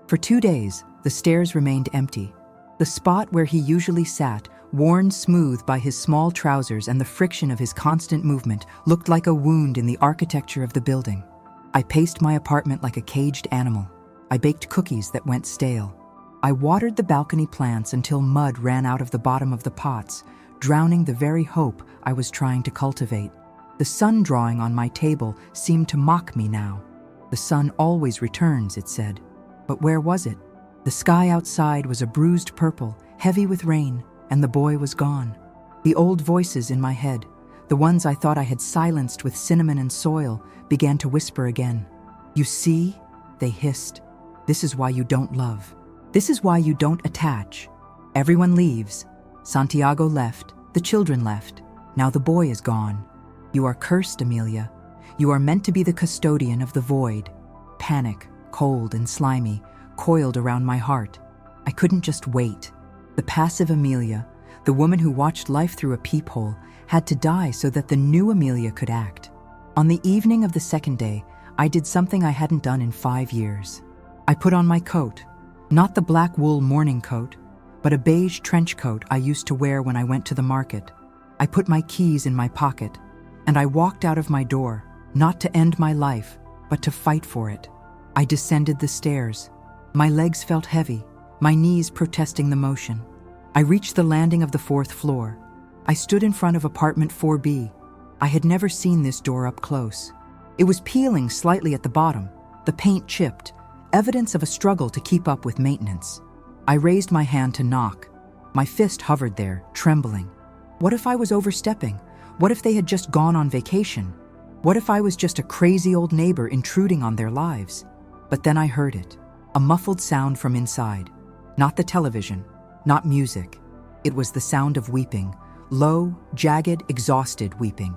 For 2 days, the stairs remained empty. The spot where he usually sat, worn smooth by his small trousers and the friction of his constant movement, looked like a wound in the architecture of the building. I paced my apartment like a caged animal. I baked cookies that went stale. I watered the balcony plants until mud ran out of the bottom of the pots, drowning the very hope I was trying to cultivate. The sun drawing on my table seemed to mock me now. The sun always returns, it said. But where was it? The sky outside was a bruised purple, heavy with rain, and the boy was gone. The old voices in my head, the ones I thought I had silenced with cinnamon and soil, began to whisper again. You see, they hissed. This is why you don't love. This is why you don't attach. Everyone leaves. Santiago left. The children left. Now the boy is gone. You are cursed, Amelia. You are meant to be the custodian of the void. Panic, cold and slimy, coiled around my heart. I couldn't just wait. The passive Amelia, the woman who watched life through a peephole, had to die so that the new Amelia could act. On the evening of the second day, I did something I hadn't done in 5 years. I put on my coat, not the black wool morning coat, but a beige trench coat I used to wear when I went to the market. I put my keys in my pocket, and I walked out of my door, not to end my life, but to fight for it. I descended the stairs. My legs felt heavy, my knees protesting the motion. I reached the landing of the 4th floor. I stood in front of apartment 4B. I had never seen this door up close. It was peeling slightly at the bottom, the paint chipped, evidence of a struggle to keep up with maintenance. I raised my hand to knock. My fist hovered there, trembling. What if I was overstepping? What if they had just gone on vacation? What if I was just a crazy old neighbor intruding on their lives? But then I heard it, a muffled sound from inside. Not the television, not music. It was the sound of weeping, low, jagged, exhausted weeping.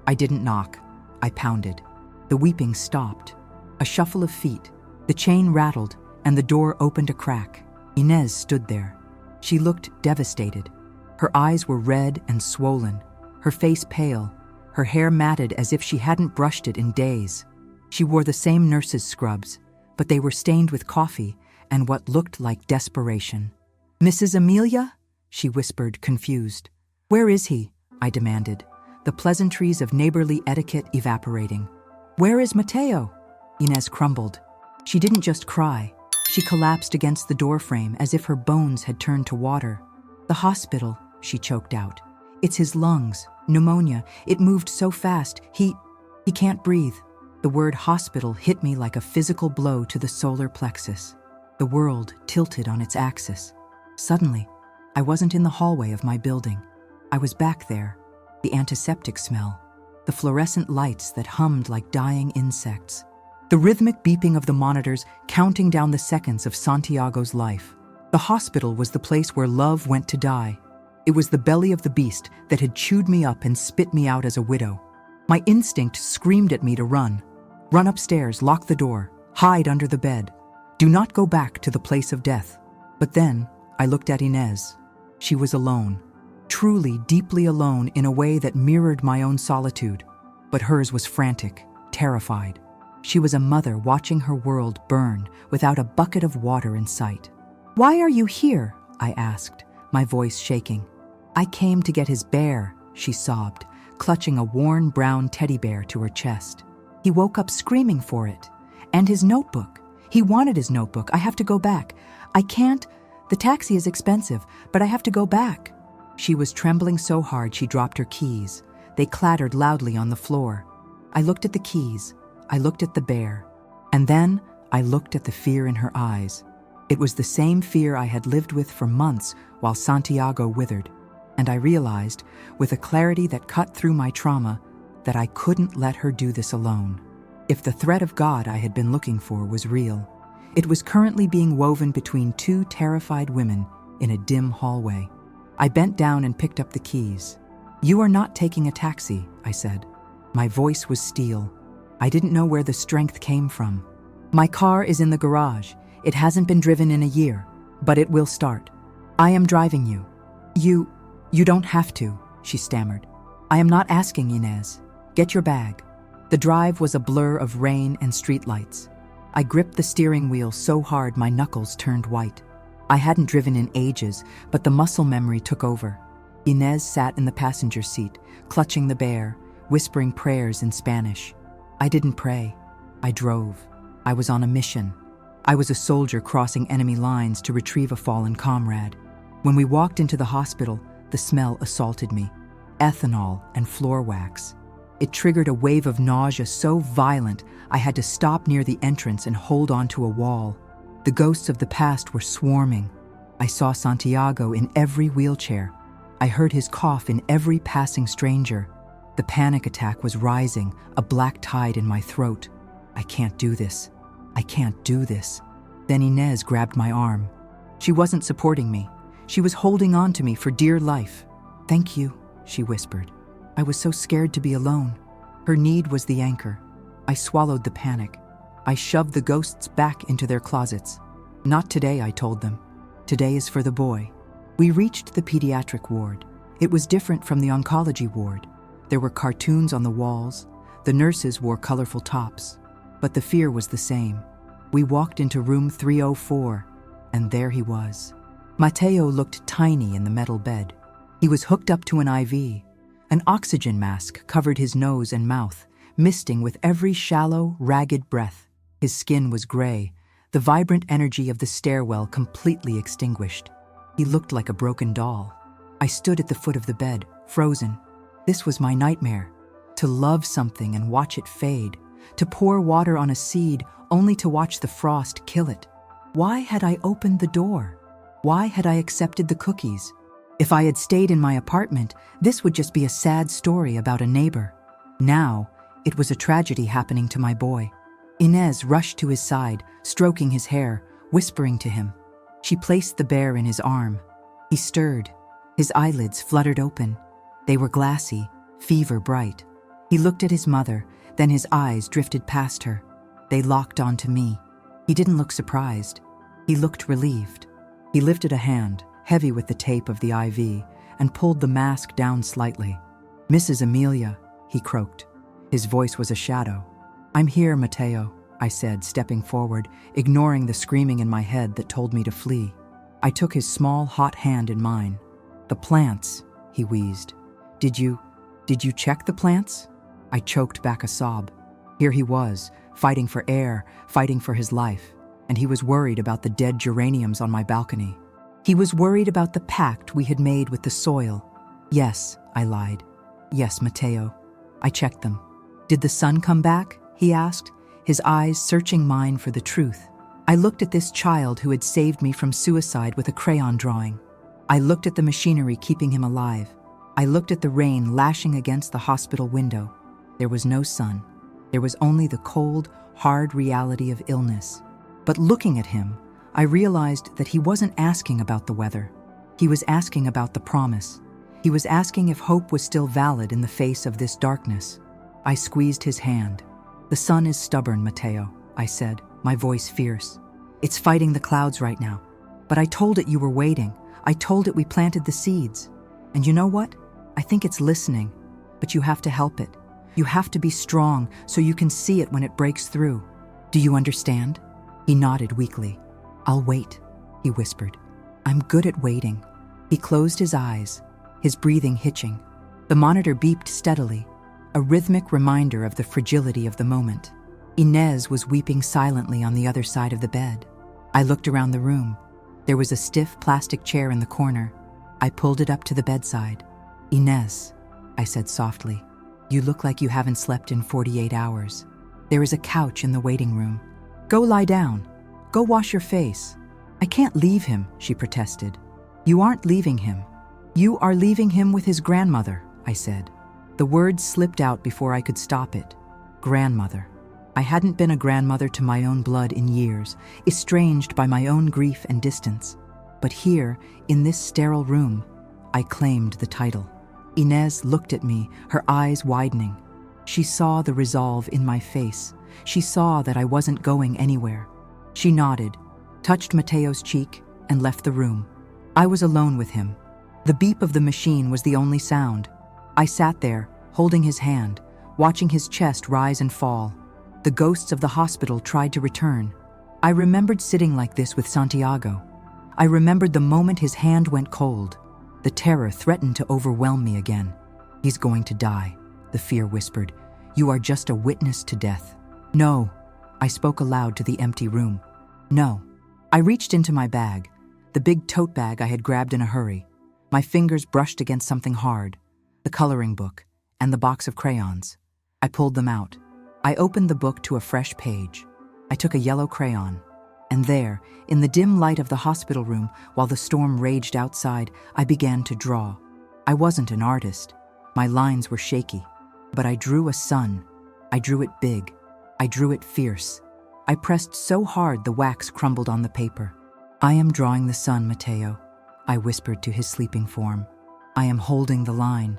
I didn't knock. I pounded. The weeping stopped. A shuffle of feet. The chain rattled, and the door opened a crack. Inez stood there. She looked devastated. Her eyes were red and swollen, her face pale, her hair matted as if she hadn't brushed it in days. She wore the same nurse's scrubs, but they were stained with coffee and what looked like desperation. "Mrs. Amelia?" she whispered, confused. "Where is he?" I demanded, the pleasantries of neighborly etiquette evaporating. "Where is Mateo?" Inez crumbled. She didn't just cry. She collapsed against the doorframe as if her bones had turned to water. "The hospital," she choked out. "It's his lungs. Pneumonia. It moved so fast. He can't breathe." The word hospital hit me like a physical blow to the solar plexus. The world tilted on its axis. Suddenly, I wasn't in the hallway of my building. I was back there. The antiseptic smell. The fluorescent lights that hummed like dying insects. The rhythmic beeping of the monitors counting down the seconds of Santiago's life. The hospital was the place where love went to die. It was the belly of the beast that had chewed me up and spit me out as a widow. My instinct screamed at me to run. Run upstairs, lock the door, hide under the bed. Do not go back to the place of death. But then I looked at Inez. She was alone. Truly, deeply alone in a way that mirrored my own solitude. But hers was frantic, terrified. She was a mother watching her world burn without a bucket of water in sight. "Why are you here?" I asked, my voice shaking. "I came to get his bear," she sobbed, clutching a worn brown teddy bear to her chest. "He woke up screaming for it. And his notebook. He wanted his notebook. I have to go back. I can't. The taxi is expensive, but I have to go back." She was trembling so hard she dropped her keys. They clattered loudly on the floor. I looked at the keys. I looked at the bear. And then I looked at the fear in her eyes. It was the same fear I had lived with for months while Santiago withered. And I realized, with a clarity that cut through my trauma, that I couldn't let her do this alone. If the threat of God I had been looking for was real, it was currently being woven between two terrified women in a dim hallway. I bent down and picked up the keys. "You are not taking a taxi," I said. My voice was steel. I didn't know where the strength came from. "My car is in the garage. It hasn't been driven in a year, but it will start. I am driving you." You don't have to," she stammered. "I am not asking, Inez. Get your bag." The drive was a blur of rain and streetlights. I gripped the steering wheel so hard my knuckles turned white. I hadn't driven in ages, but the muscle memory took over. Inez sat in the passenger seat, clutching the bear, whispering prayers in Spanish. I didn't pray. I drove. I was on a mission. I was a soldier crossing enemy lines to retrieve a fallen comrade. When we walked into the hospital, the smell assaulted me. Ethanol and floor wax. It triggered a wave of nausea so violent I had to stop near the entrance and hold onto a wall. The ghosts of the past were swarming. I saw Santiago in every wheelchair. I heard his cough in every passing stranger. The panic attack was rising, a black tide in my throat. I can't do this. I can't do this. Then Inez grabbed my arm. She wasn't supporting me. She was holding on to me for dear life. "Thank you," she whispered. I was so scared to be alone. Her need was the anchor. I swallowed the panic. I shoved the ghosts back into their closets. "Not today," I told them. "Today is for the boy." We reached the pediatric ward. It was different from the oncology ward. There were cartoons on the walls. The nurses wore colorful tops. But the fear was the same. We walked into room 304, and there he was. Mateo looked tiny in the metal bed. He was hooked up to an IV. An oxygen mask covered his nose and mouth, misting with every shallow, ragged breath. His skin was gray, the vibrant energy of the stairwell completely extinguished. He looked like a broken doll. I stood at the foot of the bed, frozen. This was my nightmare. To love something and watch it fade. To pour water on a seed only to watch the frost kill it. Why had I opened the door? Why had I accepted the cookies? If I had stayed in my apartment, this would just be a sad story about a neighbor. Now, it was a tragedy happening to my boy. Inez rushed to his side, stroking his hair, whispering to him. She placed the bear in his arm. He stirred. His eyelids fluttered open. They were glassy, fever bright. He looked at his mother, then his eyes drifted past her. They locked onto me. He didn't look surprised. He looked relieved. He lifted a hand, heavy with the tape of the IV, and pulled the mask down slightly. "Mrs. Amelia," he croaked. His voice was a shadow. "I'm here, Mateo," I said, stepping forward, ignoring the screaming in my head that told me to flee. I took his small, hot hand in mine. "The plants," he wheezed. Did you check the plants?" I choked back a sob. Here he was, fighting for air, fighting for his life, and he was worried about the dead geraniums on my balcony. He was worried about the pact we had made with the soil. "Yes," I lied. "Yes, Mateo." I checked them. "Did the sun come back?" he asked, his eyes searching mine for the truth. I looked at this child who had saved me from suicide with a crayon drawing. I looked at the machinery keeping him alive. I looked at the rain lashing against the hospital window. There was no sun. There was only the cold, hard reality of illness. But looking at him, I realized that he wasn't asking about the weather. He was asking about the promise. He was asking if hope was still valid in the face of this darkness. I squeezed his hand. "The sun is stubborn, Mateo," I said, my voice fierce. "It's fighting the clouds right now. But I told it you were waiting. I told it we planted the seeds. And you know what? I think it's listening. But you have to help it. You have to be strong so you can see it when it breaks through. Do you understand?" He nodded weakly. "I'll wait," he whispered. "I'm good at waiting." He closed his eyes, his breathing hitching. The monitor beeped steadily, a rhythmic reminder of the fragility of the moment. Inez was weeping silently on the other side of the bed. I looked around the room. There was a stiff plastic chair in the corner. I pulled it up to the bedside. "Inez," I said softly, "you look like you haven't slept in 48 hours. There is a couch in the waiting room. Go lie down. Go wash your face." "I can't leave him," she protested. "You aren't leaving him. You are leaving him with his grandmother," I said. The word slipped out before I could stop it. Grandmother. I hadn't been a grandmother to my own blood in years, estranged by my own grief and distance. But here, in this sterile room, I claimed the title. Inez looked at me, her eyes widening. She saw the resolve in my face. She saw that I wasn't going anywhere. She nodded, touched Mateo's cheek, and left the room. I was alone with him. The beep of the machine was the only sound. I sat there, holding his hand, watching his chest rise and fall. The ghosts of the hospital tried to return. I remembered sitting like this with Santiago. I remembered the moment his hand went cold. The terror threatened to overwhelm me again. "He's going to die," the fear whispered. "You are just a witness to death." "No," I spoke aloud to the empty room. No. I reached into my bag, the big tote bag I had grabbed in a hurry. My fingers brushed against something hard, the coloring book and the box of crayons. I pulled them out. I opened the book to a fresh page. I took a yellow crayon, and there, in the dim light of the hospital room, while the storm raged outside, I began to draw. I wasn't an artist. My lines were shaky, but I drew a sun. I drew it big. I drew it fierce. I pressed so hard the wax crumbled on the paper. "I am drawing the sun, Mateo," I whispered to his sleeping form. "I am holding the line.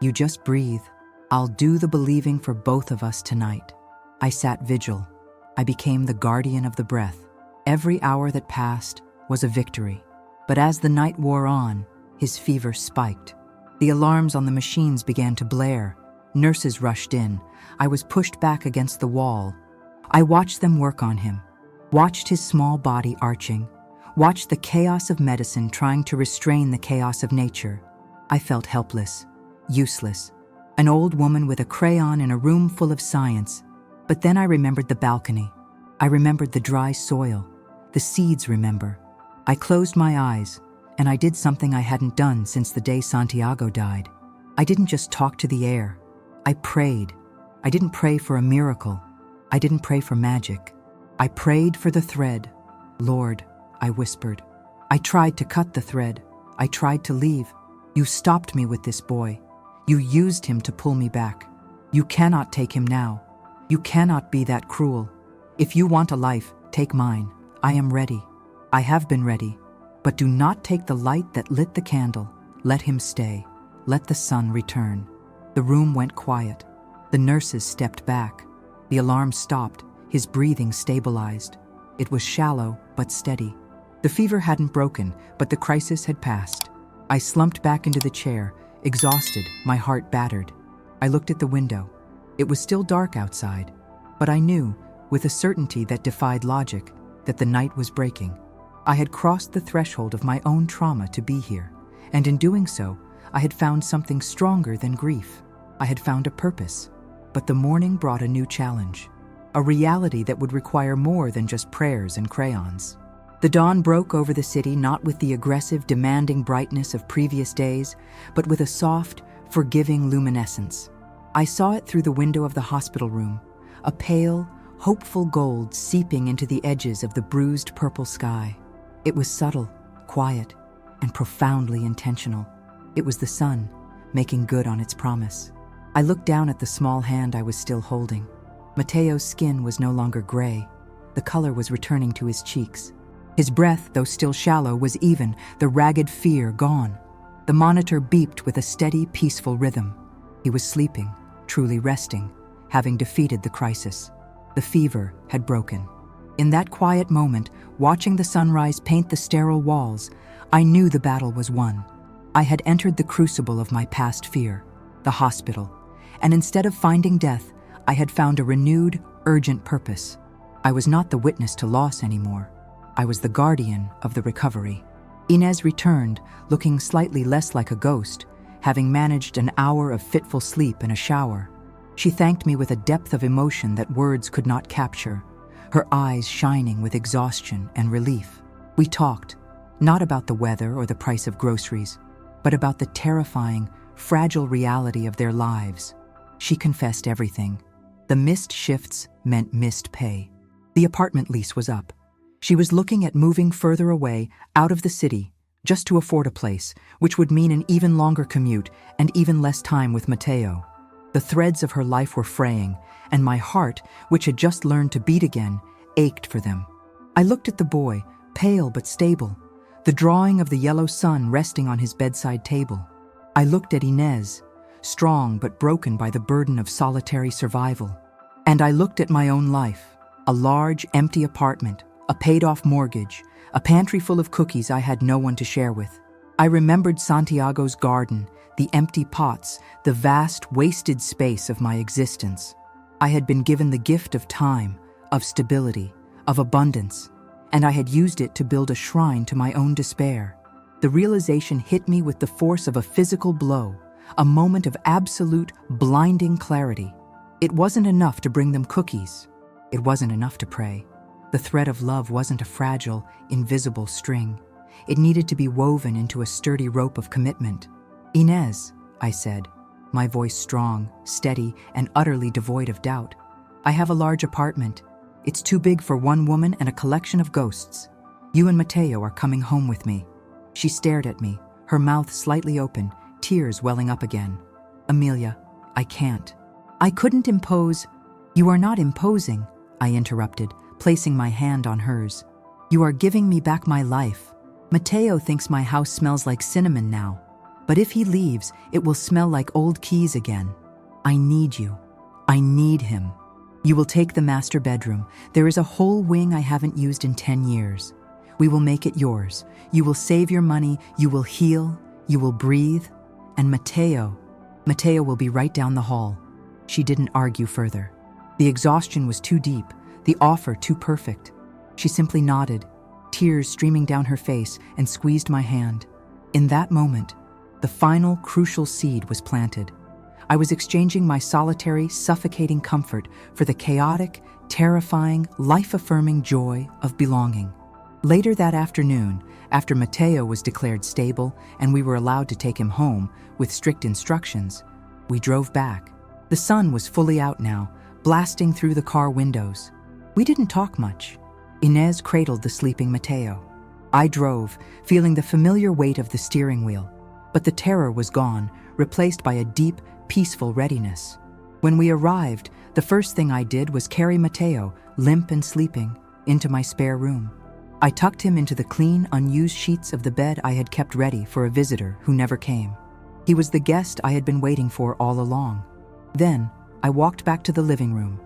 You just breathe. I'll do the believing for both of us tonight." I sat vigil. I became the guardian of the breath. Every hour that passed was a victory. But as the night wore on, his fever spiked. The alarms on the machines began to blare. Nurses rushed in. I was pushed back against the wall. I watched them work on him, watched his small body arching, watched the chaos of medicine trying to restrain the chaos of nature. I felt helpless, useless, an old woman with a crayon in a room full of science. But then I remembered the balcony. I remembered the dry soil. The seeds remember. I closed my eyes, and I did something I hadn't done since the day Santiago died. I didn't just talk to the air. I prayed. I didn't pray for a miracle. I didn't pray for magic. I prayed for the thread. "Lord," I whispered. I tried to cut the thread. I tried to leave. "You stopped me with this boy. You used him to pull me back. You cannot take him now. You cannot be that cruel. If you want a life, take mine. I am ready. I have been ready. But do not take the light that lit the candle. Let him stay. Let the sun return." The room went quiet. The nurses stepped back. The alarm stopped. His breathing stabilized. It was shallow but steady. The fever hadn't broken, but the crisis had passed. I slumped back into the chair, exhausted, my heart battered. I looked at the window. It was still dark outside, but I knew, with a certainty that defied logic, that the night was breaking. I had crossed the threshold of my own trauma to be here, and in doing so, I had found something stronger than grief. I had found a purpose. But the morning brought a new challenge, a reality that would require more than just prayers and crayons. The dawn broke over the city not with the aggressive, demanding brightness of previous days, but with a soft, forgiving luminescence. I saw it through the window of the hospital room, a pale, hopeful gold seeping into the edges of the bruised purple sky. It was subtle, quiet, and profoundly intentional. It was the sun, making good on its promise. I looked down at the small hand I was still holding. Mateo's skin was no longer gray. The color was returning to his cheeks. His breath, though still shallow, was even, the ragged fear gone. The monitor beeped with a steady, peaceful rhythm. He was sleeping, truly resting, having defeated the crisis. The fever had broken. In that quiet moment, watching the sunrise paint the sterile walls, I knew the battle was won. I had entered the crucible of my past fear, the hospital, and instead of finding death, I had found a renewed, urgent purpose. I was not the witness to loss anymore. I was the guardian of the recovery. Inez returned, looking slightly less like a ghost, having managed an hour of fitful sleep and a shower. She thanked me with a depth of emotion that words could not capture, her eyes shining with exhaustion and relief. We talked, not about the weather or the price of groceries, but about the terrifying, fragile reality of their lives. She confessed everything. The missed shifts meant missed pay. The apartment lease was up. She was looking at moving further away, out of the city, just to afford a place, which would mean an even longer commute and even less time with Mateo. The threads of her life were fraying, and my heart, which had just learned to beat again, ached for them. I looked at the boy, pale but stable, the drawing of the yellow sun resting on his bedside table. I looked at Inez, strong but broken by the burden of solitary survival. And I looked at my own life, a large, empty apartment, a paid-off mortgage, a pantry full of cookies I had no one to share with. I remembered Santiago's garden, the empty pots, the vast, wasted space of my existence. I had been given the gift of time, of stability, of abundance, and I had used it to build a shrine to my own despair. The realization hit me with the force of a physical blow, a moment of absolute, blinding clarity. It wasn't enough to bring them cookies. It wasn't enough to pray. The thread of love wasn't a fragile, invisible string. It needed to be woven into a sturdy rope of commitment. "Inez," I said, my voice strong, steady, and utterly devoid of doubt. "I have a large apartment. It's too big for one woman and a collection of ghosts. You and Mateo are coming home with me." She stared at me, her mouth slightly open, tears welling up again. "Amelia, I can't. I couldn't impose." "You are not imposing," I interrupted, placing my hand on hers. "You are giving me back my life. Mateo thinks my house smells like cinnamon now. But if he leaves, it will smell like old keys again. I need you. I need him. You will take the master bedroom. There is a whole wing I haven't used in 10 years. We will make it yours. You will save your money. You will heal. You will breathe. And Mateo will be right down the hall." She didn't argue further. The exhaustion was too deep, the offer too perfect. She simply nodded, tears streaming down her face, and squeezed my hand. In that moment, the final crucial seed was planted. I was exchanging my solitary, suffocating comfort for the chaotic, terrifying, life-affirming joy of belonging. Later that afternoon, after Mateo was declared stable and we were allowed to take him home with strict instructions, we drove back. The sun was fully out now, blasting through the car windows. We didn't talk much. Inez cradled the sleeping Mateo. I drove, feeling the familiar weight of the steering wheel. But the terror was gone, replaced by a deep, peaceful readiness. When we arrived, the first thing I did was carry Mateo, limp and sleeping, into my spare room. I tucked him into the clean, unused sheets of the bed I had kept ready for a visitor who never came. He was the guest I had been waiting for all along. Then, I walked back to the living room.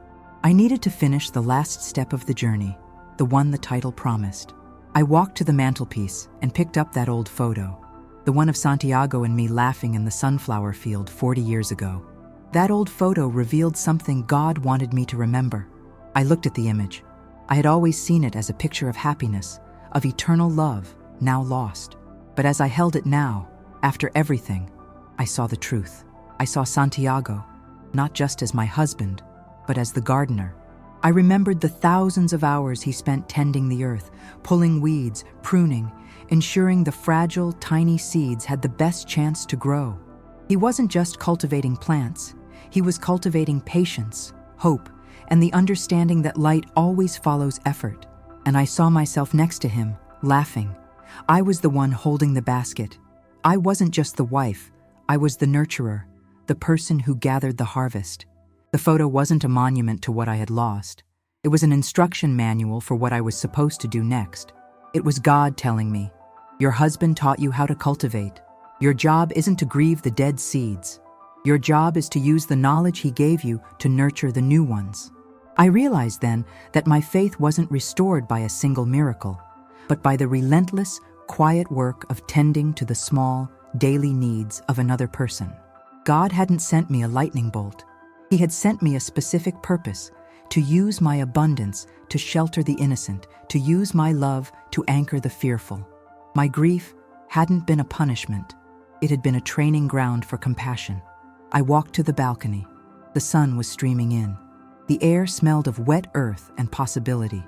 I needed to finish the last step of the journey, the one the title promised. I walked to the mantelpiece and picked up that old photo, the one of Santiago and me laughing in the sunflower field 40 years ago. That old photo revealed something God wanted me to remember. I looked at the image. I had always seen it as a picture of happiness, of eternal love, now lost. But as I held it now, after everything, I saw the truth. I saw Santiago, not just as my husband, but as the gardener. I remembered the thousands of hours he spent tending the earth, pulling weeds, pruning, ensuring the fragile, tiny seeds had the best chance to grow. He wasn't just cultivating plants. He was cultivating patience, hope, and the understanding that light always follows effort. And I saw myself next to him, laughing. I was the one holding the basket. I wasn't just the wife. I was the nurturer, the person who gathered the harvest. The photo wasn't a monument to what I had lost. It was an instruction manual for what I was supposed to do next. It was God telling me, "Your husband taught you how to cultivate. Your job isn't to grieve the dead seeds. Your job is to use the knowledge he gave you to nurture the new ones." I realized then that my faith wasn't restored by a single miracle, but by the relentless, quiet work of tending to the small, daily needs of another person. God hadn't sent me a lightning bolt. He had sent me a specific purpose, to use my abundance to shelter the innocent, to use my love to anchor the fearful. My grief hadn't been a punishment. It had been a training ground for compassion. I walked to the balcony. The sun was streaming in. The air smelled of wet earth and possibility.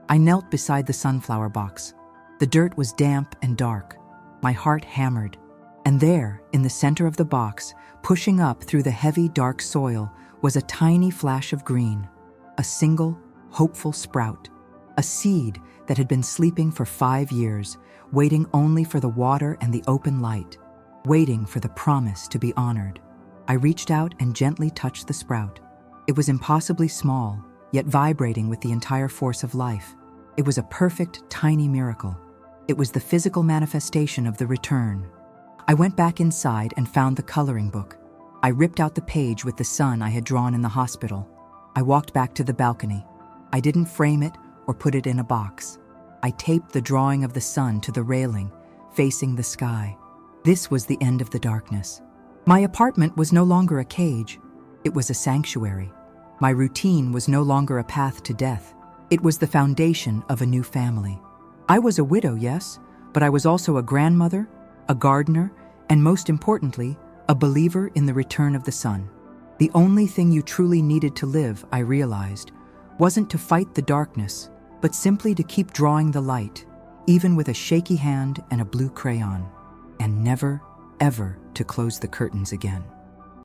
I knelt beside the sunflower box. The dirt was damp and dark. My heart hammered. And there, in the center of the box, pushing up through the heavy, dark soil, was a tiny flash of green. A single, hopeful sprout. A seed that had been sleeping for 5 years, waiting only for the water and the open light, waiting for the promise to be honored. I reached out and gently touched the sprout. It was impossibly small, yet vibrating with the entire force of life. It was a perfect, tiny miracle. It was the physical manifestation of the return. I went back inside and found the coloring book. I ripped out the page with the sun I had drawn in the hospital. I walked back to the balcony. I didn't frame it or put it in a box. I taped the drawing of the sun to the railing, facing the sky. This was the end of the darkness. My apartment was no longer a cage. It was a sanctuary. My routine was no longer a path to death. It was the foundation of a new family. I was a widow, yes, but I was also a grandmother, a gardener, and most importantly, a believer in the return of the sun. The only thing you truly needed to live, I realized, wasn't to fight the darkness, but simply to keep drawing the light, even with a shaky hand and a blue crayon, and never, ever to close the curtains again.